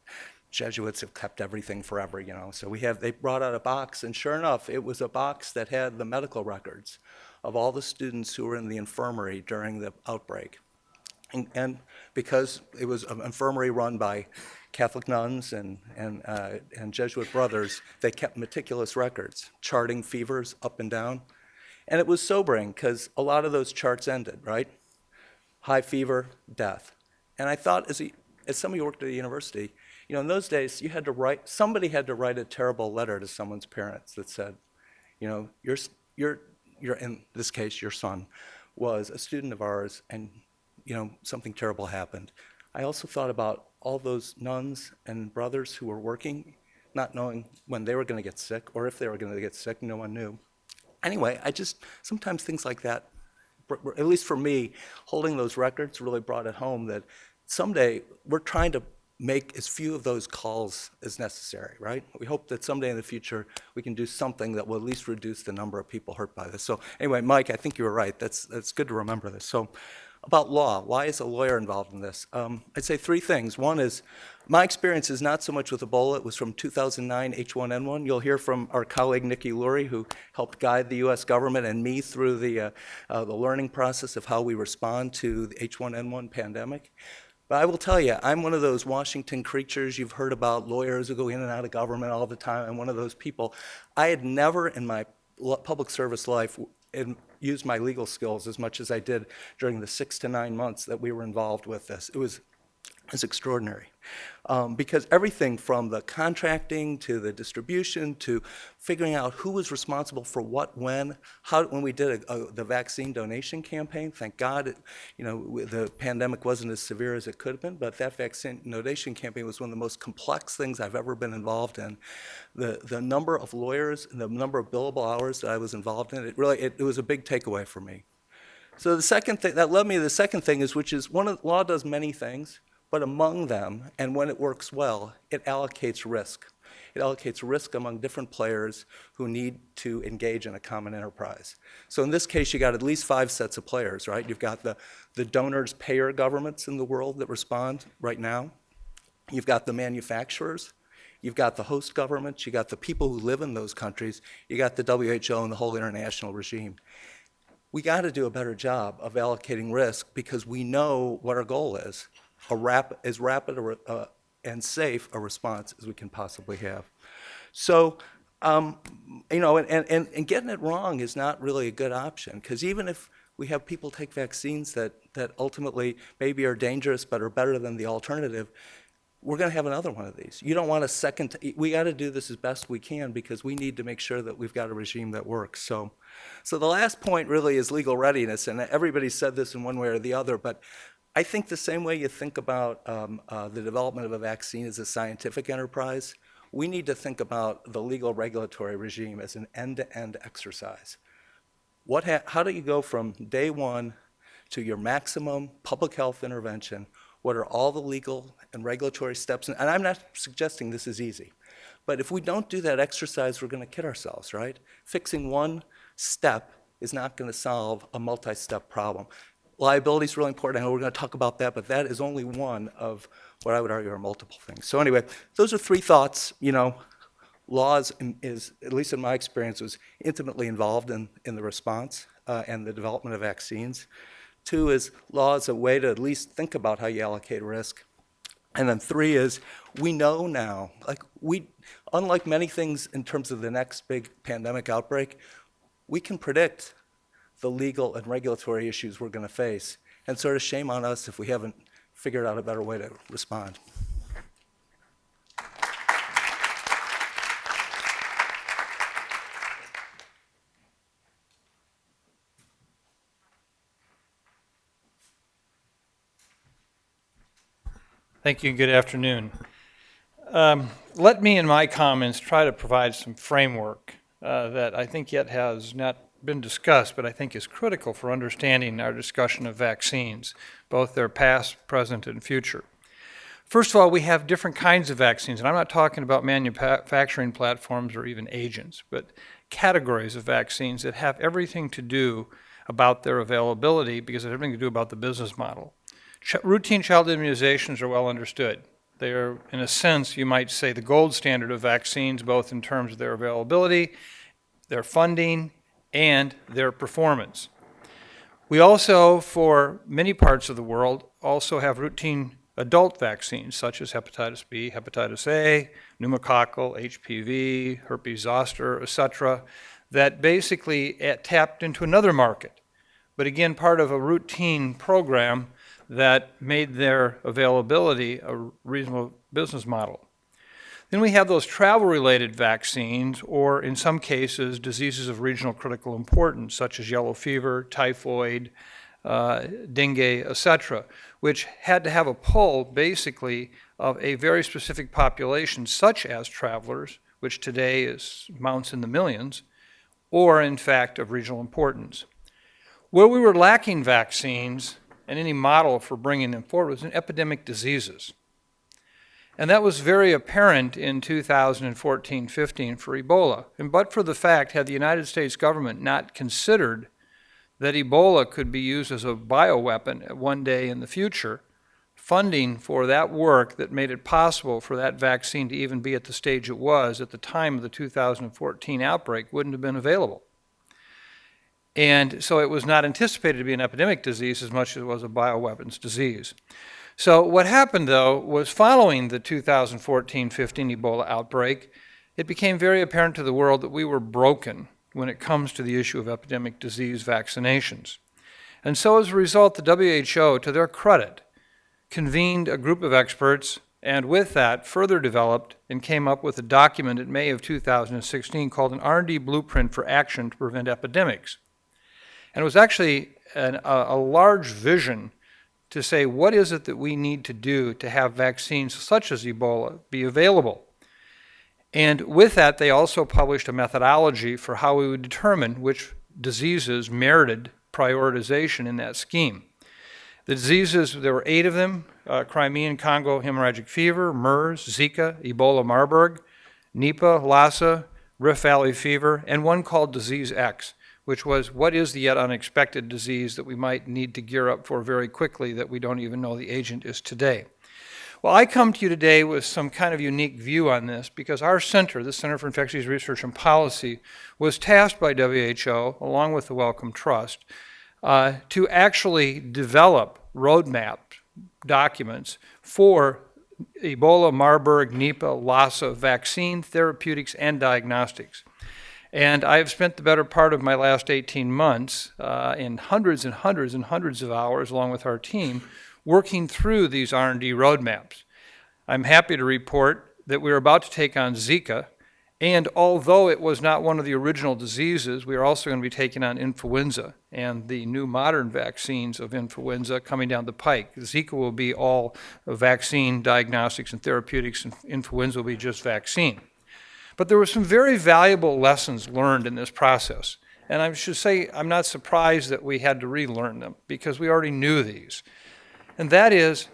Jesuits have kept everything forever, So they brought out a box, and sure enough, it was a box that had the medical records of all the students who were in the infirmary during the outbreak. And because it was an infirmary run by Catholic nuns and Jesuit brothers, they kept meticulous records, charting fevers up and down. And it was sobering because a lot of those charts ended, right? High fever, death. And I thought, as somebody who worked at a university, in those days, somebody had to write a terrible letter to someone's parents that said, you're in this case, your son was a student of ours, and something terrible happened. I also thought about all those nuns and brothers who were working, not knowing when they were going to get sick or if they were going to get sick, no one knew. Anyway, sometimes things like that, at least for me, holding those records really brought it home that someday we're trying to make as few of those calls as necessary, right? We hope that someday in the future we can do something that will at least reduce the number of people hurt by this. So anyway, Mike, I think you were right. That's good to remember this. So about law, why is a lawyer involved in this? I'd say three things. One is, my experience is not so much with Ebola. It was from 2009 H1N1. You'll hear from our colleague Nikki Lurie, who helped guide the US government and me through the learning process of how we respond to the H1N1 pandemic. But I will tell you, I'm one of those Washington creatures you've heard about, lawyers who go in and out of government all the time. I'm one of those people. I had never in my public service life used my legal skills as much as I did during the 6 to 9 months that we were involved with this. It was extraordinary. Because everything from the contracting to the distribution to figuring out who was responsible for what, when we did the vaccine donation campaign, thank God, the pandemic wasn't as severe as it could have been, but that vaccine donation campaign was one of the most complex things I've ever been involved in. The number of lawyers and the number of billable hours that I was involved in, it was a big takeaway for me. So the second thing, that led me to the second thing law does many things, but among them, and when it works well, it allocates risk. It allocates risk among different players who need to engage in a common enterprise. So in this case, you got at least 5 sets of players, right? You've got the donors, payer governments in the world that respond right now. You've got the manufacturers. You've got the host governments. You got the people who live in those countries. You got the WHO and the whole international regime. We got to do a better job of allocating risk because we know what our goal is. As rapid and safe a response as we can possibly have. So, and getting it wrong is not really a good option, because even if we have people take vaccines that ultimately maybe are dangerous but are better than the alternative, we're going to have another one of these. You don't want a second. We got to do this as best we can because we need to make sure that we've got a regime that works. So the last point really is legal readiness, and everybody said this in one way or the other, but I think the same way you think about the development of a vaccine as a scientific enterprise, we need to think about the legal regulatory regime as an end-to-end exercise. How do you go from day one to your maximum public health intervention? What are all the legal and regulatory steps? And I'm not suggesting this is easy, but if we don't do that exercise, we're going to kid ourselves, right? Fixing one step is not going to solve a multi-step problem. Liability is really important. I know we're going to talk about that, but that is only one of what I would argue are multiple things. So anyway, those are three thoughts. Laws is, at least in my experience, was intimately involved in the response and the development of vaccines. Two is law is a way to at least think about how you allocate risk. And then three is we know now, unlike many things in terms of the next big pandemic outbreak, we can predict the legal and regulatory issues we're going to face. And sort of shame on us if we haven't figured out a better way to respond. Thank you and good afternoon. Let me in my comments try to provide some framework that I think yet has not been discussed, but I think is critical for understanding our discussion of vaccines, both their past, present, and future. First of all, we have different kinds of vaccines, and I'm not talking about manufacturing platforms or even agents, but categories of vaccines that have everything to do about their availability because it has everything to do about the business model. Routine child immunizations are well understood. They are, in a sense, you might say, the gold standard of vaccines, both in terms of their availability, their funding, and their performance. We also, for many parts of the world, also have routine adult vaccines, such as hepatitis B, hepatitis A, pneumococcal, HPV, herpes zoster, etc., that basically tapped into another market. But again, part of a routine program that made their availability a reasonable business model. Then we have those travel-related vaccines, or in some cases, diseases of regional critical importance, such as yellow fever, typhoid, dengue, etc., which had to have a pull, basically, of a very specific population, such as travelers, which today mounts in the millions, or, in fact, of regional importance. Where we were lacking vaccines and any model for bringing them forward was in epidemic diseases. And that was very apparent in 2014-15 for Ebola. And but for the fact, had the United States government not considered that Ebola could be used as a bioweapon one day in the future, funding for that work that made it possible for that vaccine to even be at the stage it was at the time of the 2014 outbreak wouldn't have been available. And so it was not anticipated to be an epidemic disease as much as it was a bioweapons disease. So what happened, though, was following the 2014-15 Ebola outbreak, it became very apparent to the world that we were broken when it comes to the issue of epidemic disease vaccinations. And so as a result, the WHO, to their credit, convened a group of experts and with that further developed and came up with a document in May of 2016 called an R&D Blueprint for Action to Prevent Epidemics. And it was actually a large vision to say, what is it that we need to do to have vaccines such as Ebola be available? And with that, they also published a methodology for how we would determine which diseases merited prioritization in that scheme. The diseases, there were 8 of them, Crimean Congo hemorrhagic fever, MERS, Zika, Ebola Marburg, Nipah, Lassa, Rift Valley fever, and one called Disease X, which was what is the yet unexpected disease that we might need to gear up for very quickly that we don't even know the agent is today. Well, I come to you today with some kind of unique view on this because our center, the Center for Infectious Disease Research and Policy, was tasked by WHO, along with the Wellcome Trust, to actually develop roadmap documents for Ebola, Marburg, Nipah, Lassa vaccine, therapeutics, and diagnostics. And I've spent the better part of my last 18 months in hundreds and hundreds and hundreds of hours, along with our team, working through these R&D roadmaps. I'm happy to report that we're about to take on Zika, and although it was not one of the original diseases, we are also going to be taking on influenza and the new modern vaccines of influenza coming down the pike. Zika will be all vaccine, diagnostics, and therapeutics, and influenza will be just vaccine. But there were some very valuable lessons learned in this process. And I should say I'm not surprised that we had to relearn them because we already knew these. And that is,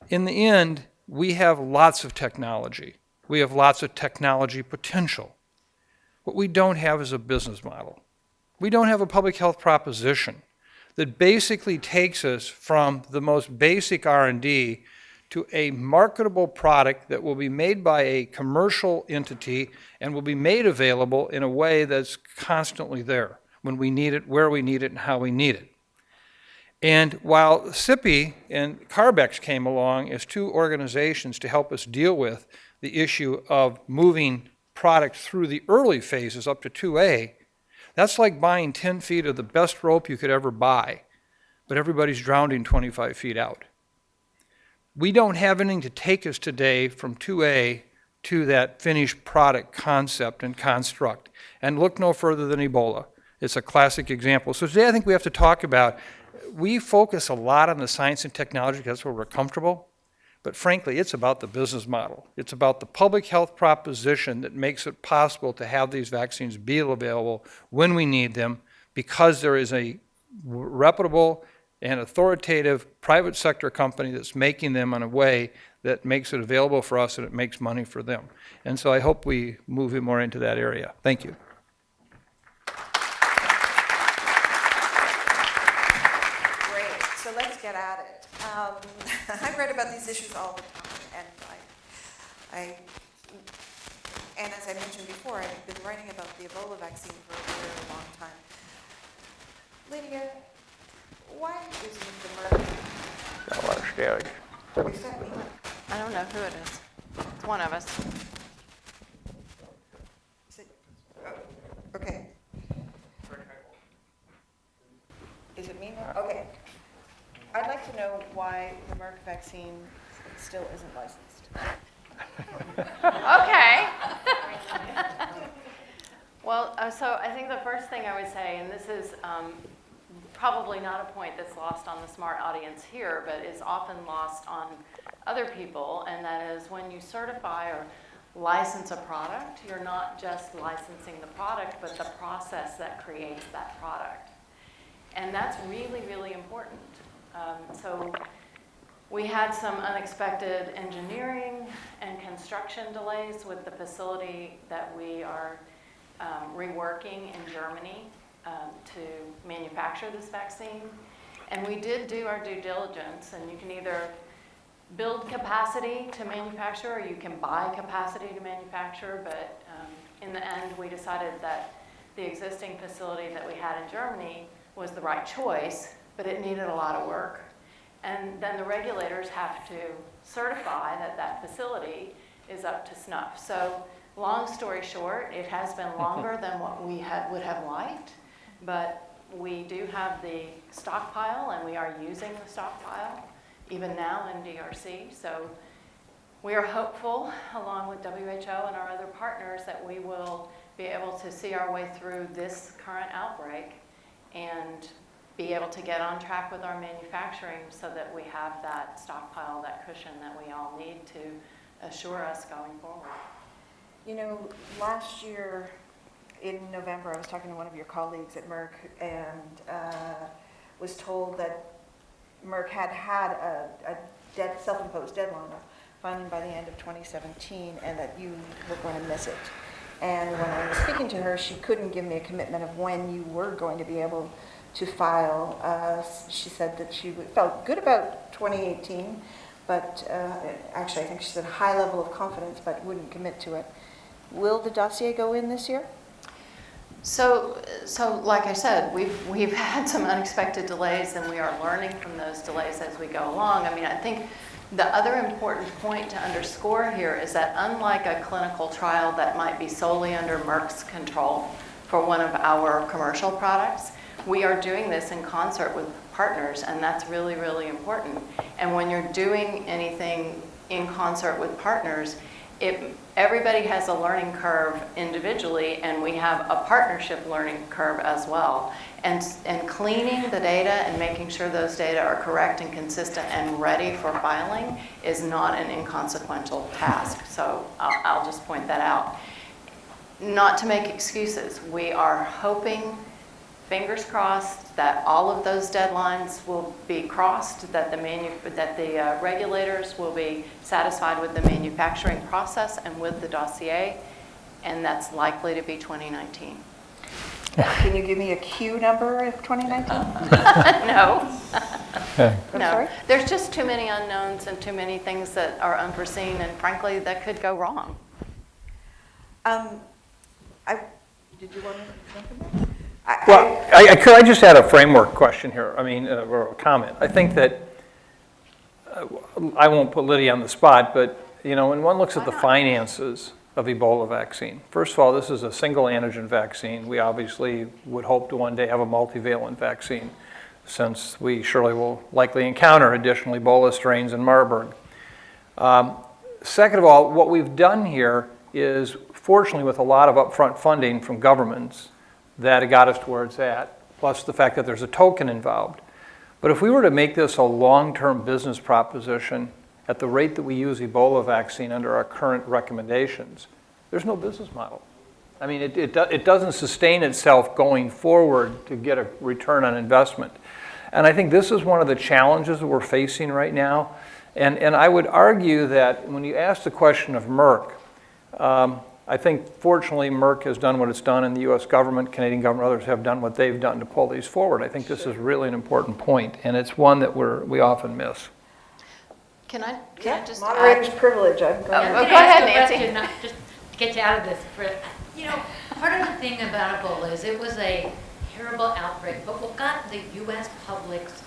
in the end, we have lots of technology. We have lots of technology potential. What we don't have is a business model. We don't have a public health proposition that basically takes us from the most basic R&D to a marketable product that will be made by a commercial entity and will be made available in a way that's constantly there when we need it, where we need it, and how we need it. And while CIPI and Carbex came along as two organizations to help us deal with the issue of moving product through the early phases up to 2A, that's like buying 10 feet of the best rope you could ever buy, but everybody's drowning 25 feet out. We don't have anything to take us today from 2A to that finished product concept and construct. And look no further than Ebola. It's a classic example. So today I think we have to talk about, we focus a lot on the science and technology because that's where we're comfortable. But frankly, it's about the business model. It's about the public health proposition that makes it possible to have these vaccines be available when we need them because there is a reputable and authoritative private sector company that's making them in a way that makes it available for us and it makes money for them. And so I hope we move it more into that area. Thank you. Great, so let's get at it. I read about these issues all the time, and as I mentioned before, I've been writing about the Ebola vaccine for a very long time. Lydia, why isn't the Merck? Is that me? I don't know who it is. It's one of us. Is it? Oh, okay. Is it me now? Okay. I'd like to know why the Merck vaccine still isn't licensed. Okay. Well, so I think the first thing I would say, and this is probably not a point that's lost on the smart audience here, but is often lost on other people, and that is when you certify or license a product, you're not just licensing the product, but the process that creates that product. And that's really, really important. So we had some unexpected engineering and construction delays with the facility that we are reworking in Germany to manufacture this vaccine. And we did do our due diligence, and you can either build capacity to manufacture or you can buy capacity to manufacture, but in the end we decided that the existing facility that we had in Germany was the right choice, but it needed a lot of work. And then the regulators have to certify that that facility is up to snuff. So long story short, it has been longer than what we would have liked, but we do have the stockpile and we are using the stockpile even now in DRC. So we are hopeful, along with WHO and our other partners, that we will be able to see our way through this current outbreak and be able to get on track with our manufacturing so that we have that stockpile, that cushion that we all need to assure us going forward. You know, last year in November, I was talking to one of your colleagues at Merck and was told that Merck had a self-imposed deadline of filing by the end of 2017 and that you were going to miss it. And when I was speaking to her, she couldn't give me a commitment of when you were going to be able to file. She said that she felt good about 2018, but actually I think she said a high level of confidence, but wouldn't commit to it. Will the dossier go in this year? So like I said, we've had some unexpected delays, and we are learning from those delays as we go along. I mean, I think the other important point to underscore here is that unlike a clinical trial that might be solely under Merck's control, for one of our commercial products, we are doing this in concert with partners, and that's really, really important. And when you're doing anything in concert with partners, everybody has a learning curve individually, and we have a partnership learning curve as well. And cleaning the data and making sure those data are correct and consistent and ready for filing is not an inconsequential task. So I'll just point that out. Not to make excuses, we are hoping, fingers crossed, that all of those deadlines will be crossed, that the regulators will be satisfied with the manufacturing process and with the dossier, and that's likely to be 2019. Can you give me a Q number of 2019? No. Okay. I'm No. sorry? There's just too many unknowns and too many things that are unforeseen, and frankly, that could go wrong. Did you want to jump in there? Well, could I just add a framework question here? I mean, or a comment. I think that, I won't put Lydia on the spot, but, you know, when one looks at the finances of Ebola vaccine, first of all, this is a single antigen vaccine. We obviously would hope to one day have a multivalent vaccine, since we surely will likely encounter additional Ebola strains in Marburg. Second of all, what we've done here is, fortunately, with a lot of upfront funding from governments, that got us to where it's at, plus the fact that there's a token involved. But if we were to make this a long-term business proposition at the rate that we use Ebola vaccine under our current recommendations, there's no business model. I mean, it doesn't sustain itself going forward to get a return on investment. And I think this is one of the challenges that we're facing right now. And I would argue that when you ask the question of Merck, I think fortunately Merck has done what it's done, and the US government, Canadian government, others have done what they've done to pull these forward. I think this is really an important point, and it's one that we often miss. Can I just Moderator's add? privilege. I'm going Oh, to. go ahead, Nancy. Question, not just to get you out of this. You know, part of the thing about Ebola is it was a terrible outbreak, but what got the U.S. public's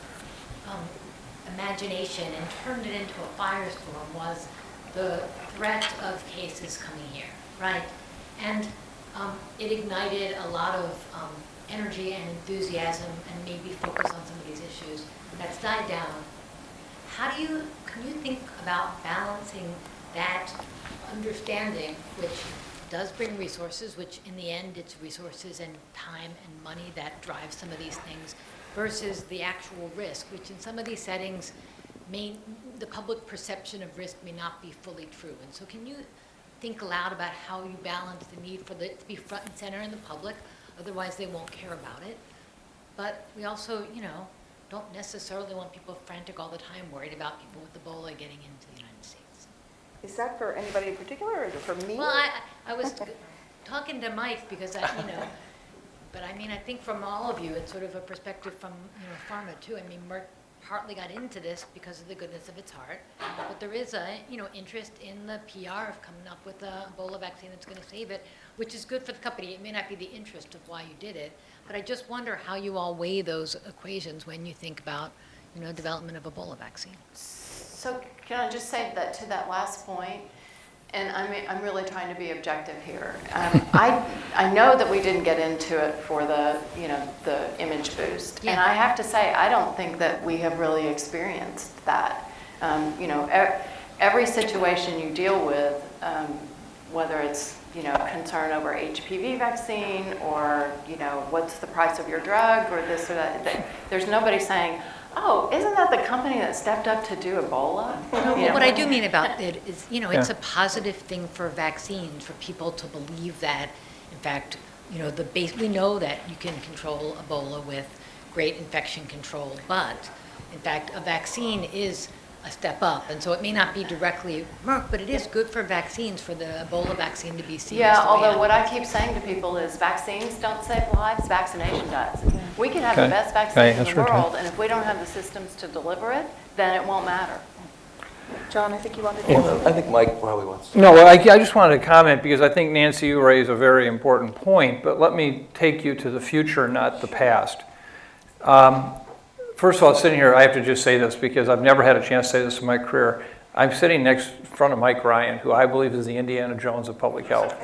imagination and turned it into a firestorm was the threat of cases coming here, right? And it ignited a lot of energy and enthusiasm and made me focus on some of these issues. That's died down. Can you think about balancing that understanding, which does bring resources, which in the end it's resources and time and money that drive some of these things, versus the actual risk, which in some of these settings, the public perception of risk may not be fully true. And so can you think aloud about how you balance the need for it to be front and center in the public, otherwise they won't care about it. But we also, you know, don't necessarily want people frantic all the time, worried about people with Ebola getting into the United States. Is that for anybody in particular, or is it for me? Well, I was talking to Mike because but I mean, I think from all of you, it's sort of a perspective from, pharma too. I mean, Merck partly got into this because of the goodness of its heart, but there is a, interest in the PR of coming up with a Ebola vaccine that's going to save it, which is good for the company. It may not be the interest of why you did it, but I just wonder how you all weigh those equations when you think about, development of Ebola vaccine. So can I just say that to that last point, and I'm really trying to be objective here. I know that we didn't get into it for the image boost, and I have to say I don't think that we have really experienced that. Every situation you deal with, whether it's concern over HPV vaccine or what's the price of your drug or this or that, there's nobody saying, oh, isn't that the company that stepped up to do Ebola? Well, what I do mean about it is, it's a positive thing for vaccines, for people to believe that, in fact, we know that you can control Ebola with great infection control, but in fact, a vaccine is a step up, and so it may not be directly Merck, but it is good for vaccines, for the Ebola vaccine to be seen. Yeah, although what I keep saying to people is vaccines don't save lives, vaccination does. We can have the best vaccine in the world, and if we don't have the systems to deliver it, then it won't matter. John, I think you wanted to. I think Mike probably wants to. No, I just wanted to comment because I think, Nancy, you raise a very important point, but let me take you to the future, not the past. First of all, sitting here, I have to just say this because I've never had a chance to say this in my career. I'm sitting in front of Mike Ryan, who I believe is the Indiana Jones of public health.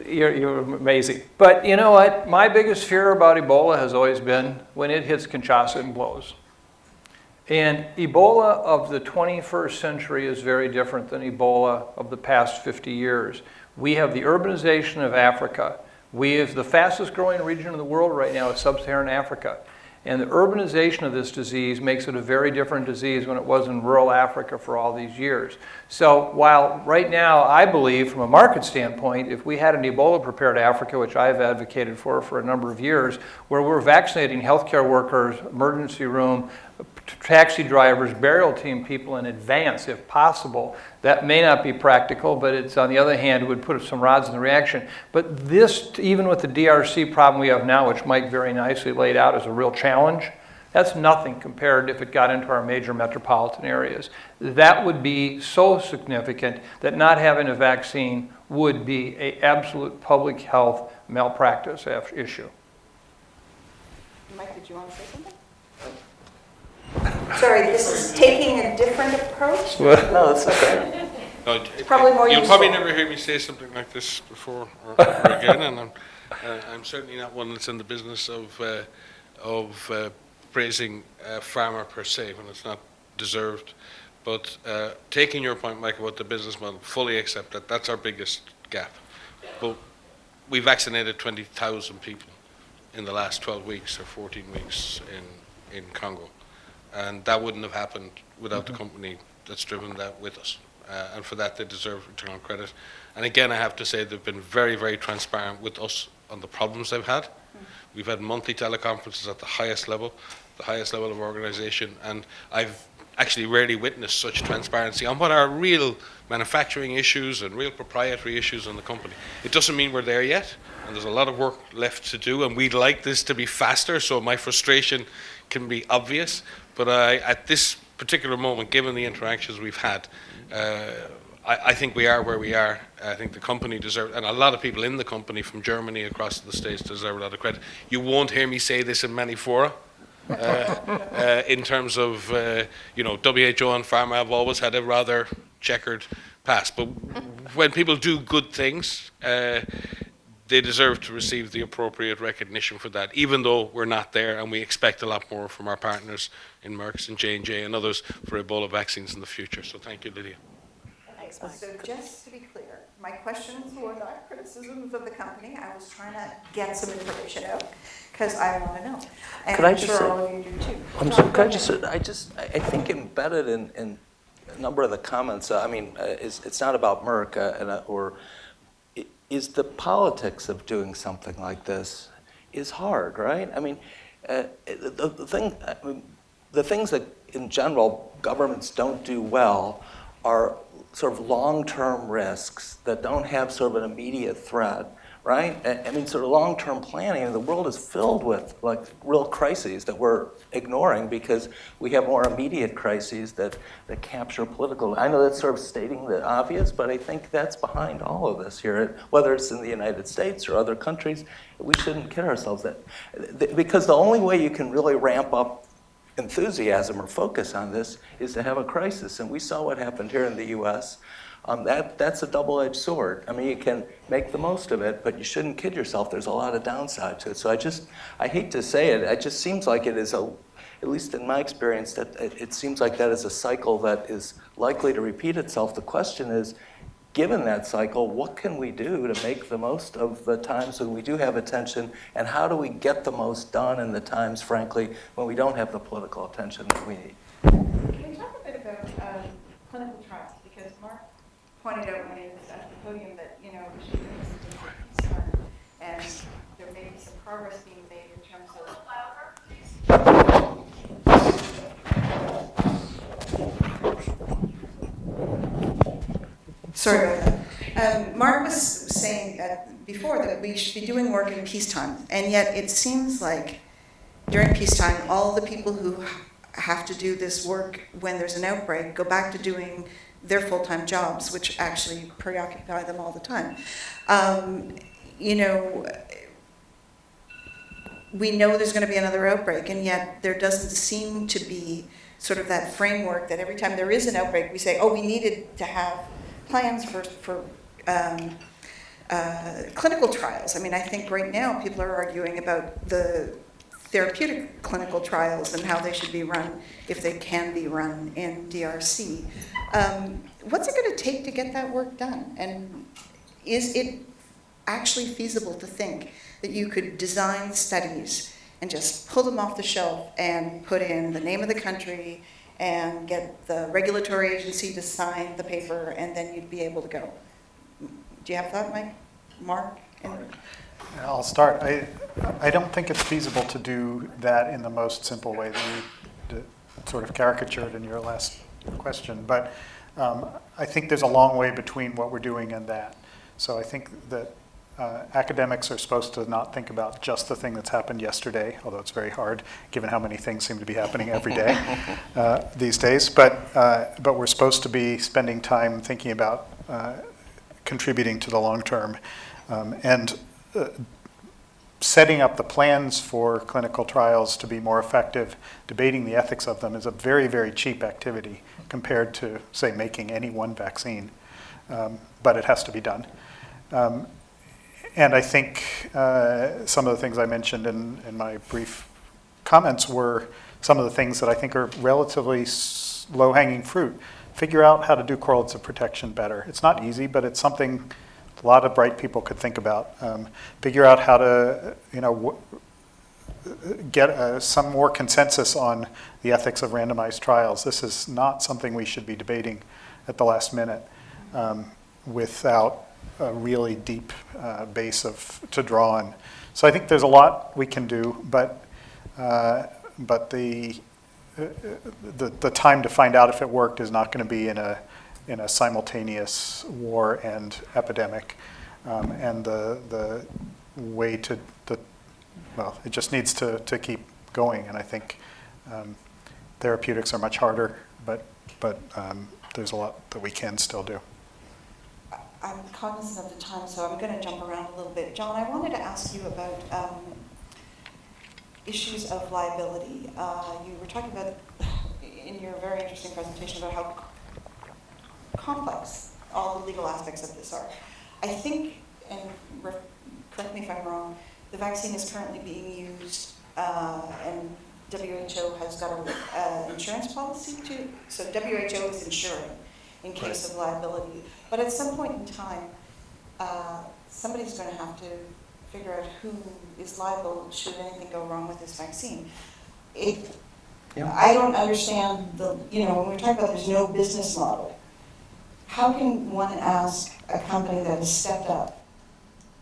You're amazing. But you know what? My biggest fear about Ebola has always been when it hits Kinshasa and blows. And Ebola of the 21st century is very different than Ebola of the past 50 years. We have the urbanization of Africa. We have the fastest growing region in the world right now is sub-Saharan Africa. And the urbanization of this disease makes it a very different disease when it was in rural Africa for all these years. So while right now I believe from a market standpoint, if we had an Ebola prepared Africa, which I've advocated for a number of years, where we're vaccinating healthcare workers, emergency room, taxi drivers, burial team people in advance if possible. That may not be practical, but it's on the other hand, it would put some rods in the reaction. But this, even with the DRC problem we have now, which Mike very nicely laid out as a real challenge, that's nothing compared if it got into our major metropolitan areas. That would be so significant that not having a vaccine would be an absolute public health malpractice issue. Mike, did you want to say something? Sorry, this is taking a different approach. No, that's okay. No, Probably more You'll useful. probably never hear me say something like this before or again, and I'm certainly not one that's in the business of praising pharma per se when it's not deserved. But taking your point, Mike, about the business model, fully accept that that's our biggest gap. But we vaccinated 20,000 people in the last 12 weeks or 14 weeks in Congo. And that wouldn't have happened without the company that's driven that with us. And for that, they deserve return on credit. And again, I have to say they've been very, very transparent with us on the problems they've had. We've had monthly teleconferences at the highest level of organization. And I've actually rarely witnessed such transparency on what are real manufacturing issues and real proprietary issues in the company. It doesn't mean we're there yet. And there's a lot of work left to do. And we'd like this to be faster, so my frustration can be obvious. But at this particular moment, given the interactions we've had, I think we are where we are. I think the company deserves, and a lot of people in the company from Germany across the States deserve a lot of credit. You won't hear me say this in many fora. In terms of, WHO and pharma have always had a rather checkered past. But when people do good things, they deserve to receive the appropriate recognition for that, even though we're not there, and we expect a lot more from our partners in Merck and J&J and others for Ebola vaccines in the future. So thank you, Lydia. Thanks, Mike. So just to be clear, my questions were not criticisms of the company. I was trying to get some information out because I want to know. And Could I I'm just sure say- all of you do too. I'm sorry, could I think embedded in a number of the comments, it's not about Merck is the politics of doing something like this is hard, right? I mean, the things that in general governments don't do well are sort of long-term risks that don't have sort of an immediate threat, right? I mean, sort of long-term planning, and the world is filled with like real crises that we're ignoring because we have more immediate crises that capture political. I know that's sort of stating the obvious, but I think that's behind all of this here, whether it's in the United States or other countries. We shouldn't kid ourselves because the only way you can really ramp up enthusiasm or focus on this is to have a crisis. And we saw what happened here in the US. That's a double-edged sword. I mean, you can make the most of it, but you shouldn't kid yourself. There's a lot of downside to it. So I hate to say it, it just seems like it is at least in my experience, that it seems like that is a cycle that is likely to repeat itself. The question is, given that cycle, what can we do to make the most of the times when we do have attention, and how do we get the most done in the times, frankly, when we don't have the political attention that we need? Can we talk a bit about clinical trials? Because Marc pointed out when he was at the podium that, we should do this as a concern, and there may be some progress being made in terms of... Sorry about that. Marc was saying before that we should be doing work in peacetime, and yet it seems like during peacetime, all the people who have to do this work when there's an outbreak go back to doing their full-time jobs, which actually preoccupy them all the time. We know there's going to be another outbreak, and yet there doesn't seem to be sort of that framework that every time there is an outbreak, we say, oh, we needed to have plans for clinical trials. I mean, I think right now people are arguing about the therapeutic clinical trials and how they should be run, if they can be run in DRC. What's it going to take to get that work done? And is it actually feasible to think that you could design studies and just pull them off the shelf and put in the name of the country and get the regulatory agency to sign the paper, and then you'd be able to go? Do you have that, Mike? Marc? I'll start. I don't think it's feasible to do that in the most simple way that you sort of caricatured in your last question, but I think there's a long way between what we're doing and that. So I think that academics are supposed to not think about just the thing that's happened yesterday, although it's very hard given how many things seem to be happening every day these days. But we're supposed to be spending time thinking about contributing to the long term. And setting up the plans for clinical trials to be more effective, debating the ethics of them is a very, very cheap activity compared to, say, making any one vaccine. But it has to be done. And I think some of the things I mentioned in my brief comments were some of the things that I think are relatively low-hanging fruit. Figure out how to do correlates of protection better. It's not easy, but it's something a lot of bright people could think about. Figure out how to, get some more consensus on the ethics of randomized trials. This is not something we should be debating at the last minute without a really deep base to draw on. So I think there's a lot we can do, but the time to find out if it worked is not going to be in a simultaneous war and epidemic, and the way it just needs to keep going. And I think therapeutics are much harder, but there's a lot that we can still do. I'm cognizant of the time, so I'm going to jump around a little bit. John, I wanted to ask you about issues of liability. You were talking about, in your very interesting presentation, about how complex all the legal aspects of this are. I think, and correct me if I'm wrong, the vaccine is currently being used, and WHO has got an insurance policy too. So WHO is insuring in case of liability. But at some point in time, somebody's going to have to figure out who is liable should anything go wrong with this vaccine. I don't understand when we're talking about there's no business model, how can one ask a company that has stepped up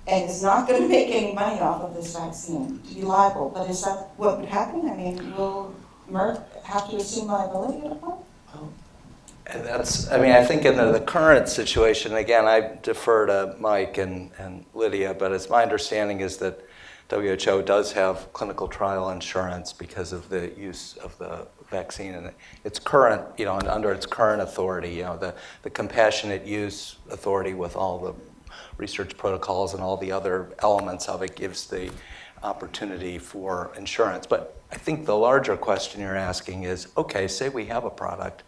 and is not going to make any money off of this vaccine to be liable? But is that what would happen? I mean, will Merck have to assume liability at a point? I think in the current situation, again, I defer to Mike and Lydia, but it's my understanding is that WHO does have clinical trial insurance because of the use of the vaccine and its current, and under its current authority, the compassionate use authority with all the research protocols and all the other elements of it gives the opportunity for insurance. But I think the larger question you're asking is, okay, say we have a product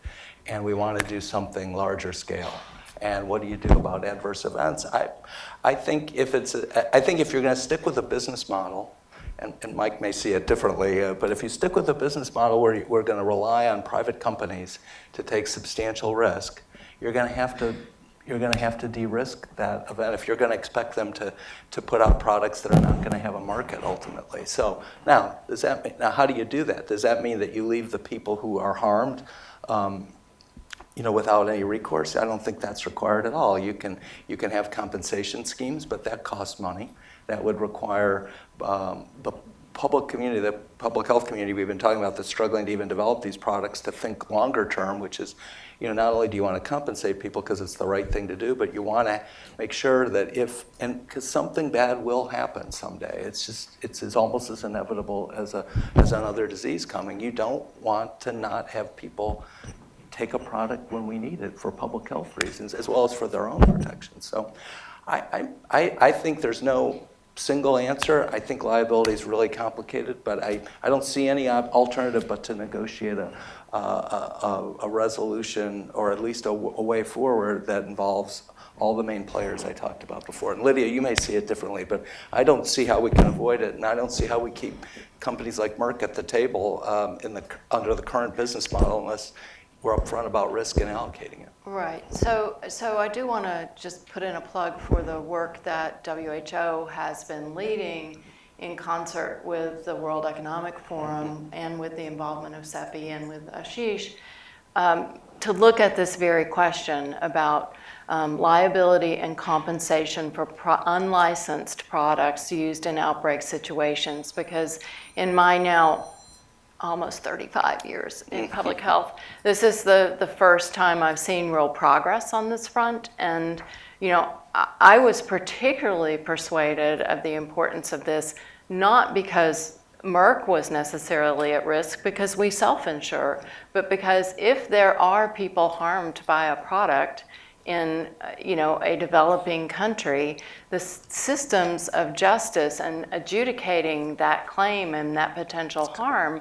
and we want to do something larger scale. And what do you do about adverse events? I think if you're going to stick with a business model, and Mike may see it differently, but if you stick with a business model where we're going to rely on private companies to take substantial risk, you're going to have to de-risk that event if you're going to expect them to put out products that are not going to have a market ultimately. So now how do you do that? Does that mean that you leave the people who are harmed without any recourse? I don't think that's required at all. You can have compensation schemes, but that costs money. That would require the public community, the public health community we've been talking about that's struggling to even develop these products to think longer term, which is, not only do you want to compensate people because it's the right thing to do, but you want to make sure that because something bad will happen someday. It's almost as inevitable as another disease coming. You don't want to not have people take a product when we need it for public health reasons, as well as for their own protection. So I think there's no single answer. I think liability is really complicated, but I don't see any alternative but to negotiate a resolution or at least a way forward that involves all the main players I talked about before. And Lydia, you may see it differently, but I don't see how we can avoid it, and I don't see how we keep companies like Merck at the table under the current business model unless we're upfront about risk and allocating it. Right. So I do want to just put in a plug for the work that WHO has been leading in concert with the World Economic Forum and with the involvement of Sept and with Ashish, to look at this very question about liability and compensation for unlicensed products used in outbreak situations. Because in my now almost 35 years in public health, this is the first time I've seen real progress on this front. And I was particularly persuaded of the importance of this, not because Merck was necessarily at risk, because we self-insure, but because if there are people harmed by a product in a developing country, the systems of justice and adjudicating that claim and that potential harm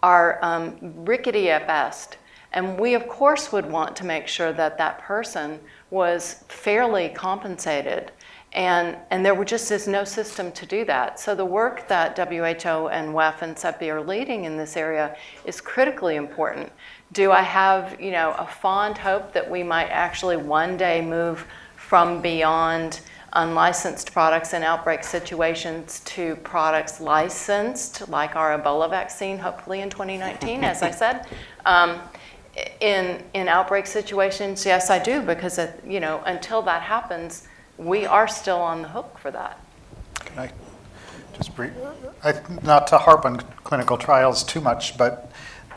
are rickety at best. And we, of course, would want to make sure that that person was fairly compensated. And there just is no system to do that. So the work that WHO and WEF and Sept are leading in this area is critically important. Do I have a fond hope that we might actually one day move from beyond unlicensed products in outbreak situations to products licensed, like our Ebola vaccine, hopefully in 2019, as I said? In outbreak situations, yes, I do, because until that happens, we are still on the hook for that. Can I just not to harp on clinical trials too much, but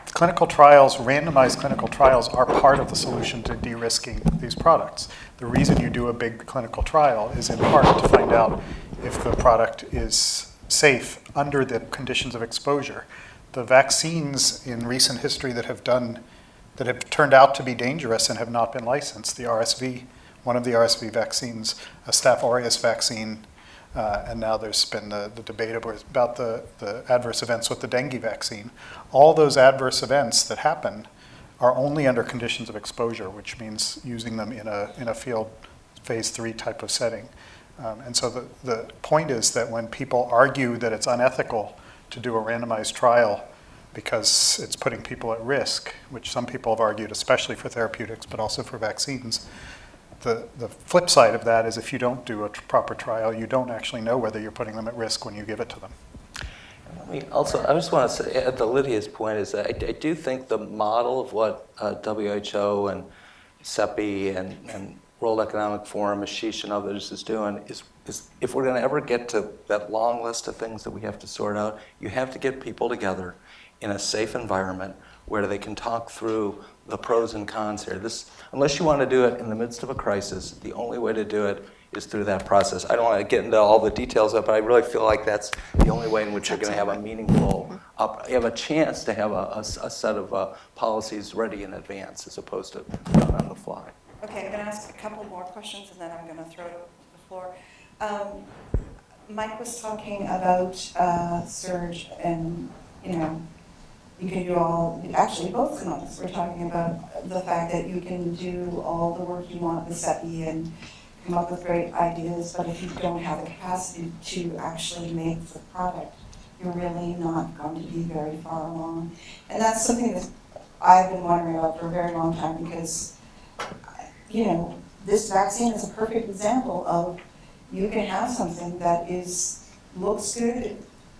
clinical trials, randomized clinical trials, are part of the solution to de-risking these products. The reason you do a big clinical trial is in part to find out if the product is safe under the conditions of exposure. The vaccines in recent history that have turned out to be dangerous and have not been licensed, the RSV, one of the RSV vaccines, a Staph aureus vaccine, and now there's been the debate about the adverse events with the dengue vaccine. All those adverse events that happen are only under conditions of exposure, which means using them in a field phase 3 type of setting. And so the point is that when people argue that it's unethical to do a randomized trial because it's putting people at risk, which some people have argued, especially for therapeutics, but also for vaccines, the flip side of that is if you don't do a proper trial, you don't actually know whether you're putting them at risk when you give it to them. I just want to say, at Lydia's point, is that I do think the model of what WHO and Sept and World Economic Forum, Ashish and others is doing is if we're going to ever get to that long list of things that we have to sort out, you have to get people together in a safe environment where they can talk through the pros and cons here. Unless you want to do it in the midst of a crisis, the only way to do it is through that process. I don't want to get into all the details of it, but I really feel like that's the only way in which you're going to have a meaningful, you have a chance to have a set of policies ready in advance as opposed to done on the fly. Okay, I'm going to ask a couple more questions and then I'm going to throw it over to the floor. Mike was talking about surge and, you can do actually both keynotes. We're talking about the fact that you can do all the work you want with Sept and come up with great ideas, but if you don't have the capacity to actually make the product, you're really not going to be very far along. And that's something that I've been wondering about for a very long time because, this vaccine is a perfect example of you can have something that looks good,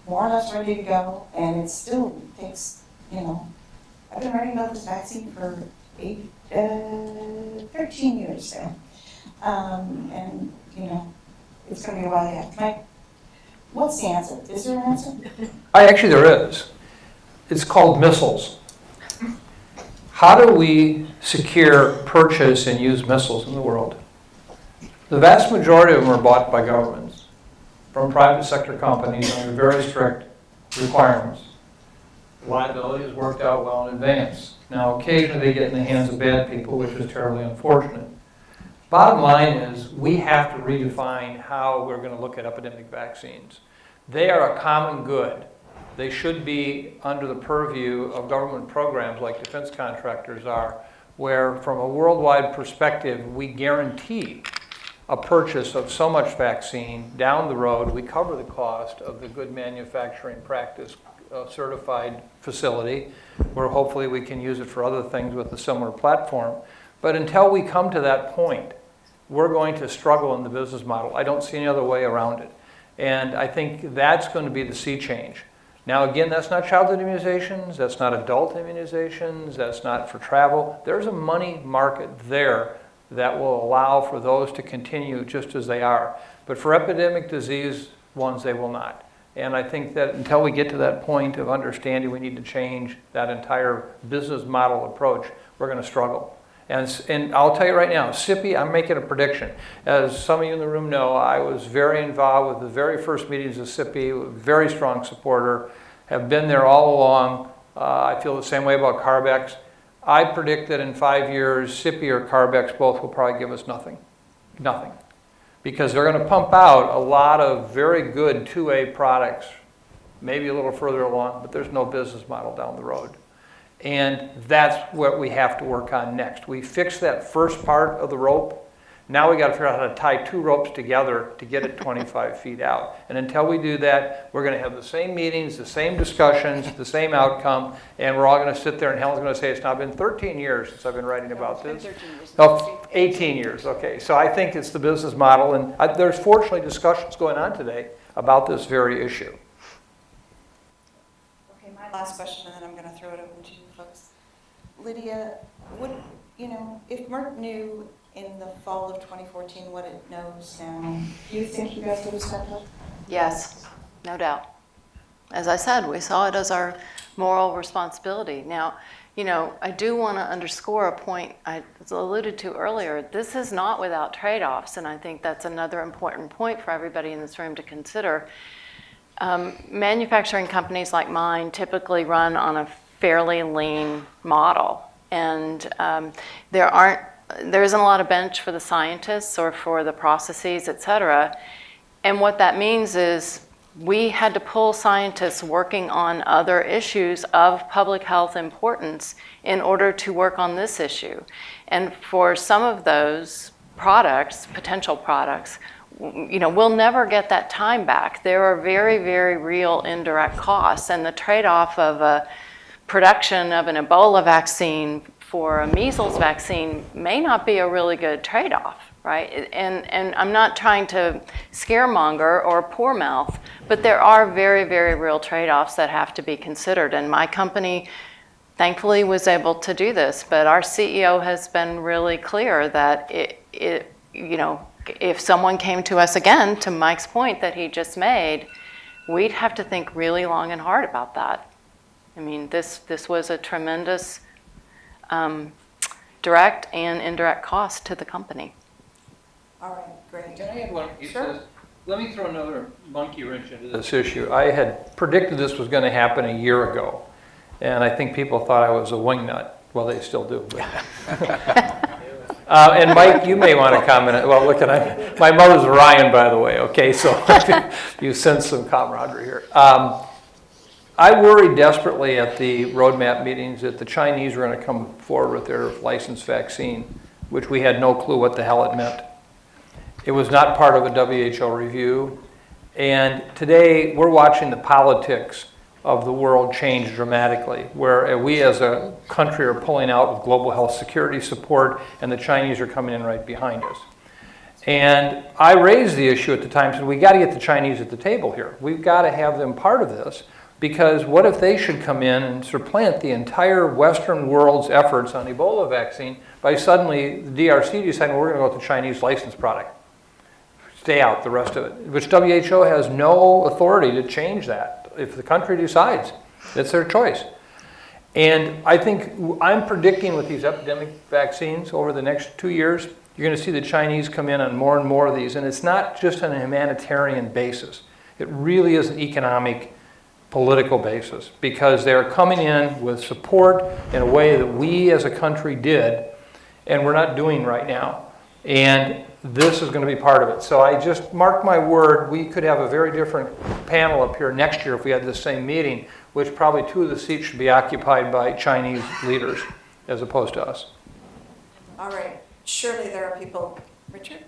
more or less ready to go, and it still takes, I've been writing about this vaccine for 13 years now. And, it's going to be a while yet. Mike, what's the answer? Is there an answer? Actually, there is. It's called missiles. How do we secure, purchase, and use missiles in the world? The vast majority of them are bought by governments from private sector companies under very strict requirements. Liability is worked out well in advance. Now, occasionally they get in the hands of bad people, which is terribly unfortunate. Bottom line is we have to redefine how we're going to look at epidemic vaccines. They are a common good. They should be under the purview of government programs like defense contractors are, where from a worldwide perspective, we guarantee a purchase of so much vaccine down the road, we cover the cost of the good manufacturing practice certified facility, where hopefully we can use it for other things with a similar platform. But until we come to that point, we're going to struggle in the business model. I don't see any other way around it. And I think that's going to be the sea change. Now, again, that's not childhood immunizations, that's not adult immunizations, that's not for travel. There's a money market there that will allow for those to continue just as they are. But for epidemic disease ones, they will not. And I think that until we get to that point of understanding we need to change that entire business model approach, we're going to struggle. And I'll tell you right now, SIPI, I'm making a prediction. As some of you in the room know, I was very involved with the very first meetings of SIPI, very strong supporter, have been there all along. I feel the same way about Carbex. I predict that in 5 years, SIPI or Carbex both will probably give us nothing. Nothing. Because they're going to pump out a lot of very good 2A products, maybe a little further along, but there's no business model down the road. And that's what we have to work on next. We fixed that first part of the rope. Now we got to figure out how to tie 2 ropes together to get it 25 feet out. And until we do that, we're going to have the same meetings, the same discussions, the same outcome, and we're all going to sit there and Helen's going to say, it's now been 13 years since I've been writing about this. Oh, 18 years, okay. So I think it's the business model, and there's fortunately discussions going on today about this very issue. Okay, my last question, and then I'm going to throw it open to you folks. Lydia, if Merck knew in the fall of 2014 what it knows now, do you think you guys would have stepped up? Yes, no doubt. As I said, we saw it as our moral responsibility. Now, I do want to underscore a point I alluded to earlier. This is not without trade-offs, and I think that's another important point for everybody in this room to consider. Manufacturing companies like mine typically run on a fairly lean model, and there isn't a lot of bench for the scientists or for the processes, et cetera. And what that means is we had to pull scientists working on other issues of public health importance in order to work on this issue. And for some of those products, potential products, we'll never get that time back. There are very, very real indirect costs, and the trade-off of a production of an Ebola vaccine for a measles vaccine may not be a really good trade-off, right? And I'm not trying to scaremonger or poor mouth, but there are very, very real trade-offs that have to be considered. And my company, thankfully, was able to do this. But our CEO has been really clear that if someone came to us again, to Mike's point that he just made, we'd have to think really long and hard about that. I mean, this was a tremendous direct and indirect cost to the company. All right, great. Can I add one? Sure. Let me throw another monkey wrench into this issue. I had predicted this was going to happen a year ago, and I think people thought I was a wingnut. Well, they still do. And Mike, you may want to comment. Well, look at my mother's Ryan, by the way. Okay, so you sense some camaraderie here. I worried desperately at the roadmap meetings that the Chinese were going to come forward with their licensed vaccine, which we had no clue what the hell it meant. It was not part of a WHO review. And today we're watching the politics of the world change dramatically, where we as a country are pulling out with global health security support, and the Chinese are coming in right behind us. And I raised the issue at the time, said we got to get the Chinese at the table here. We've got to have them part of this. Because what if they should come in and supplant the entire Western world's efforts on Ebola vaccine by suddenly the DRC deciding we're going to go with the Chinese licensed product. Stay out the rest of it, which WHO has no authority to change that. If the country decides, it's their choice. And I think I'm predicting with these epidemic vaccines over the next 2 years, you're going to see the Chinese come in on more and more of these. And it's not just on a humanitarian basis. It really is an economic political basis, because they're coming in with support in a way that we as a country did, and we're not doing right now. And this is going to be part of it. So I just mark my word, we could have a very different panel up here next year if we had the same meeting, which probably 2 of the seats should be occupied by Chinese leaders as opposed to us. All right. Surely there are people. Richard?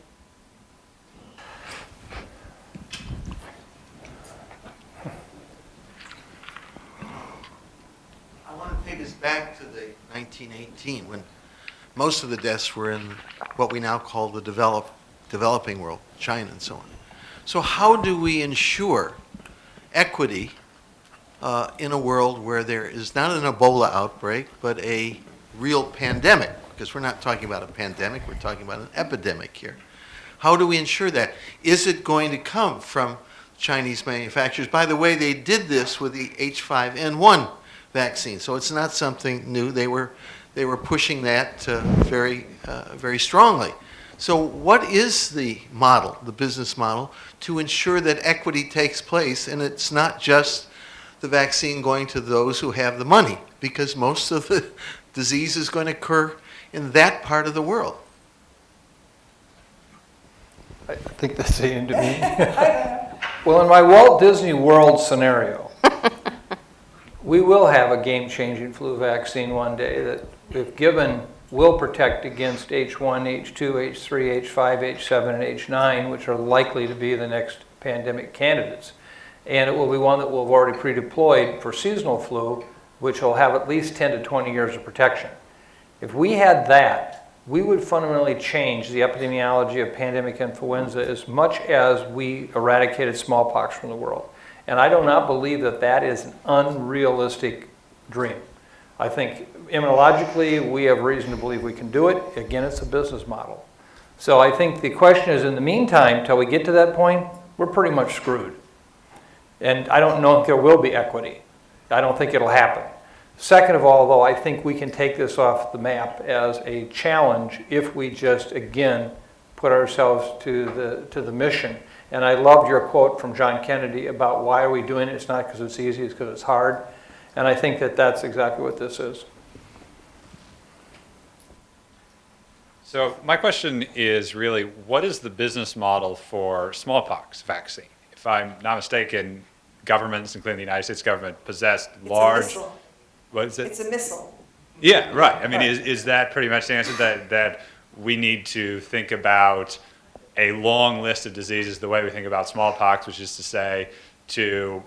back to the 1918 when most of the deaths were in what we now call the developing world, China and so on. So how do we ensure equity in a world where there is not an Ebola outbreak, but a real pandemic? Because we're not talking about a pandemic, we're talking about an epidemic here. How do we ensure that? Is it going to come from Chinese manufacturers? By the way, they did this with the H5N1 vaccine, so it's not something new. They were pushing that very strongly. So what is the model, the business model, to ensure that equity takes place and it's not just the vaccine going to those who have the money? Because most of the disease is going to occur in that part of the world. I think that's aimed at me. Well, in my Walt Disney World scenario, we will have a game-changing flu vaccine one day that, if given, will protect against H1, H2, H3, H5, H7, and H9, which are likely to be the next pandemic candidates. And it will be one that will have already pre-deployed for seasonal flu, which will have at least 10 to 20 years of protection. If we had that, we would fundamentally change the epidemiology of pandemic influenza as much as we eradicated smallpox from the world. And I do not believe that that is an unrealistic dream. I think immunologically, we have reason to believe we can do it. Again, it's a business model. So I think the question is, in the meantime, till we get to that point, we're pretty much screwed. And I don't know if there will be equity. I don't think it'll happen. Second of all, though, I think we can take this off the map as a challenge if we just, again, put ourselves to the mission. And I loved your quote from John Kennedy about why are we doing it? It's not because it's easy, it's because it's hard. And I think that that's exactly what this is. So my question is really, what is the business model for smallpox vaccine? If I'm not mistaken, governments, including the United States government, possessed large... What is it? It's a missile. Yeah, right. I mean, is that pretty much the answer, that we need to think about a long list of diseases the way we think about smallpox, which is to say to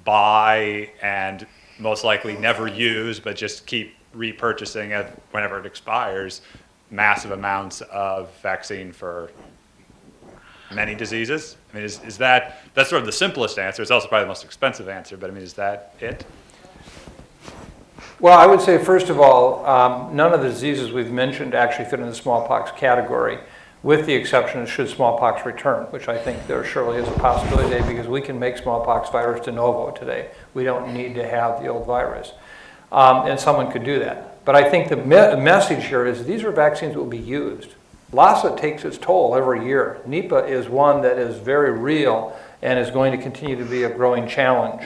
buy and most likely never use, but just keep repurchasing it whenever it expires, massive amounts of vaccine for many diseases? I mean, is that's sort of the simplest answer. It's also probably the most expensive answer, but I mean, is that it? Well, I would say, first of all, none of the diseases we've mentioned actually fit in the smallpox category, with the exception of should smallpox return, which I think there surely is a possibility today because we can make smallpox virus de novo today. We don't need to have the old virus. And someone could do that. But I think the message here is these are vaccines that will be used. Lassa takes its toll every year. Nipah is one that is very real and is going to continue to be a growing challenge.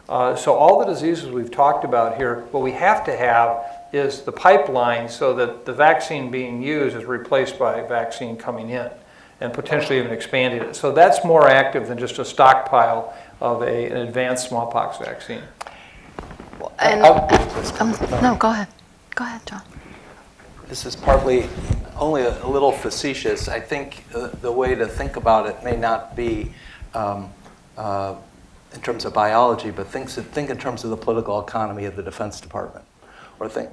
So all the diseases we've talked about here, what we have to have is the pipeline so that the vaccine being used is replaced by a vaccine coming in and potentially even expanding it. So that's more active than just a stockpile of an advanced smallpox vaccine. And, no, go ahead. Go ahead, John. This is partly only a little facetious. I think the way to think about it may not be in terms of biology, but think in terms of the political economy of the Defense Department. Or think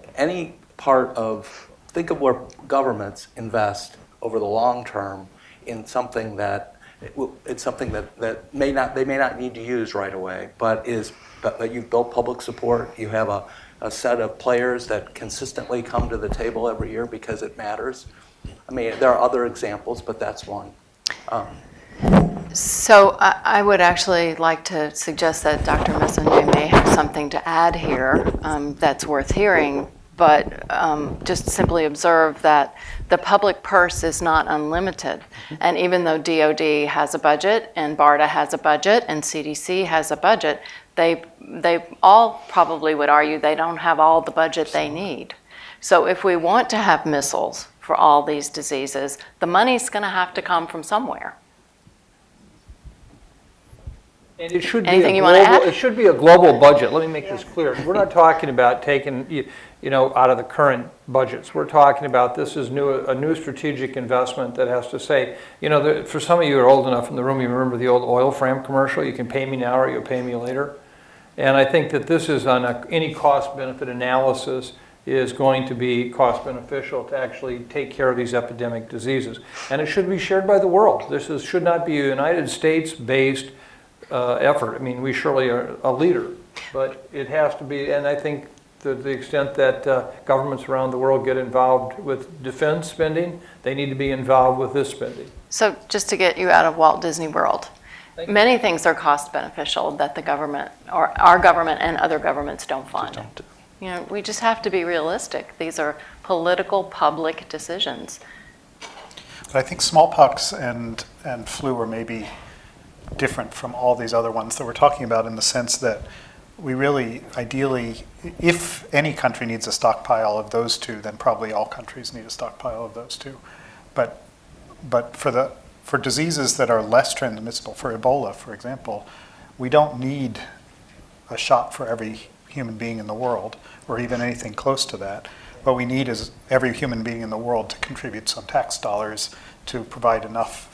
of where governments invest over the long term in something that they may not need to use right away, but you've built public support. You have a set of players that consistently come to the table every year because it matters. I mean, there are other examples, but that's one. So I would actually like to suggest that Dr. Messenger may have something to add here that's worth hearing, but just simply observe that the public purse is not unlimited. And even though DOD has a budget and BARDA has a budget and CDC has a budget, they all probably would argue they don't have all the budget they need. So if we want to have missiles for all these diseases, the money's going to have to come from somewhere. And it should Anything be you want to add? It should be a global budget. Let me make this clear. We're not talking about taking, out of the current budgets. We're talking about this is a new strategic investment that has to say, for some of you who are old enough in the room, you remember the old oil frame commercial. You can pay me now or you'll pay me later. And I think that this is on any cost-benefit analysis is going to be cost beneficial to actually take care of these epidemic diseases. And it should be shared by the world. This should not be a United States-based effort. I mean, we surely are a leader, but it has to be, and I think to the extent that governments around the world get involved with defense spending, they need to be involved with this spending. So just to get you out of Walt Disney World, many things are cost beneficial that the government or our government and other governments don't fund. You know, we just have to be realistic. These are political, public decisions. But I think smallpox and flu are maybe different from all these other ones that we're talking about in the sense that we really, ideally, if any country needs a stockpile of those two, then probably all countries need a stockpile of those two. But for diseases that are less transmissible, for Ebola, for example, we don't need a shot for every human being in the world, or even anything close to that. What we need is every human being in the world to contribute some tax dollars to provide enough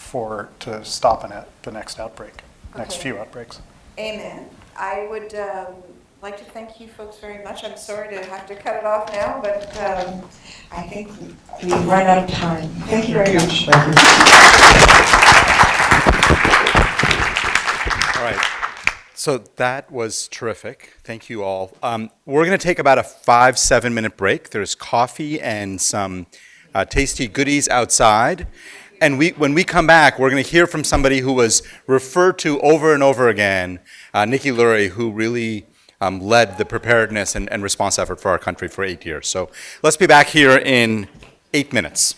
to stop the next outbreak, next few outbreaks. Amen. I would like to thank you folks very much. I'm sorry to have to cut it off now, but I think we've run out of time. Thank you very much. Thank you. All right. So that was terrific. Thank you all. We're going to take about a 5-7 minute break. There's coffee and some tasty goodies outside. And when we come back, we're going to hear from somebody who was referred to over and over again, Nikki Lurie, who really led the preparedness and response effort for our country for 8 years. So let's be back here in 8 minutes.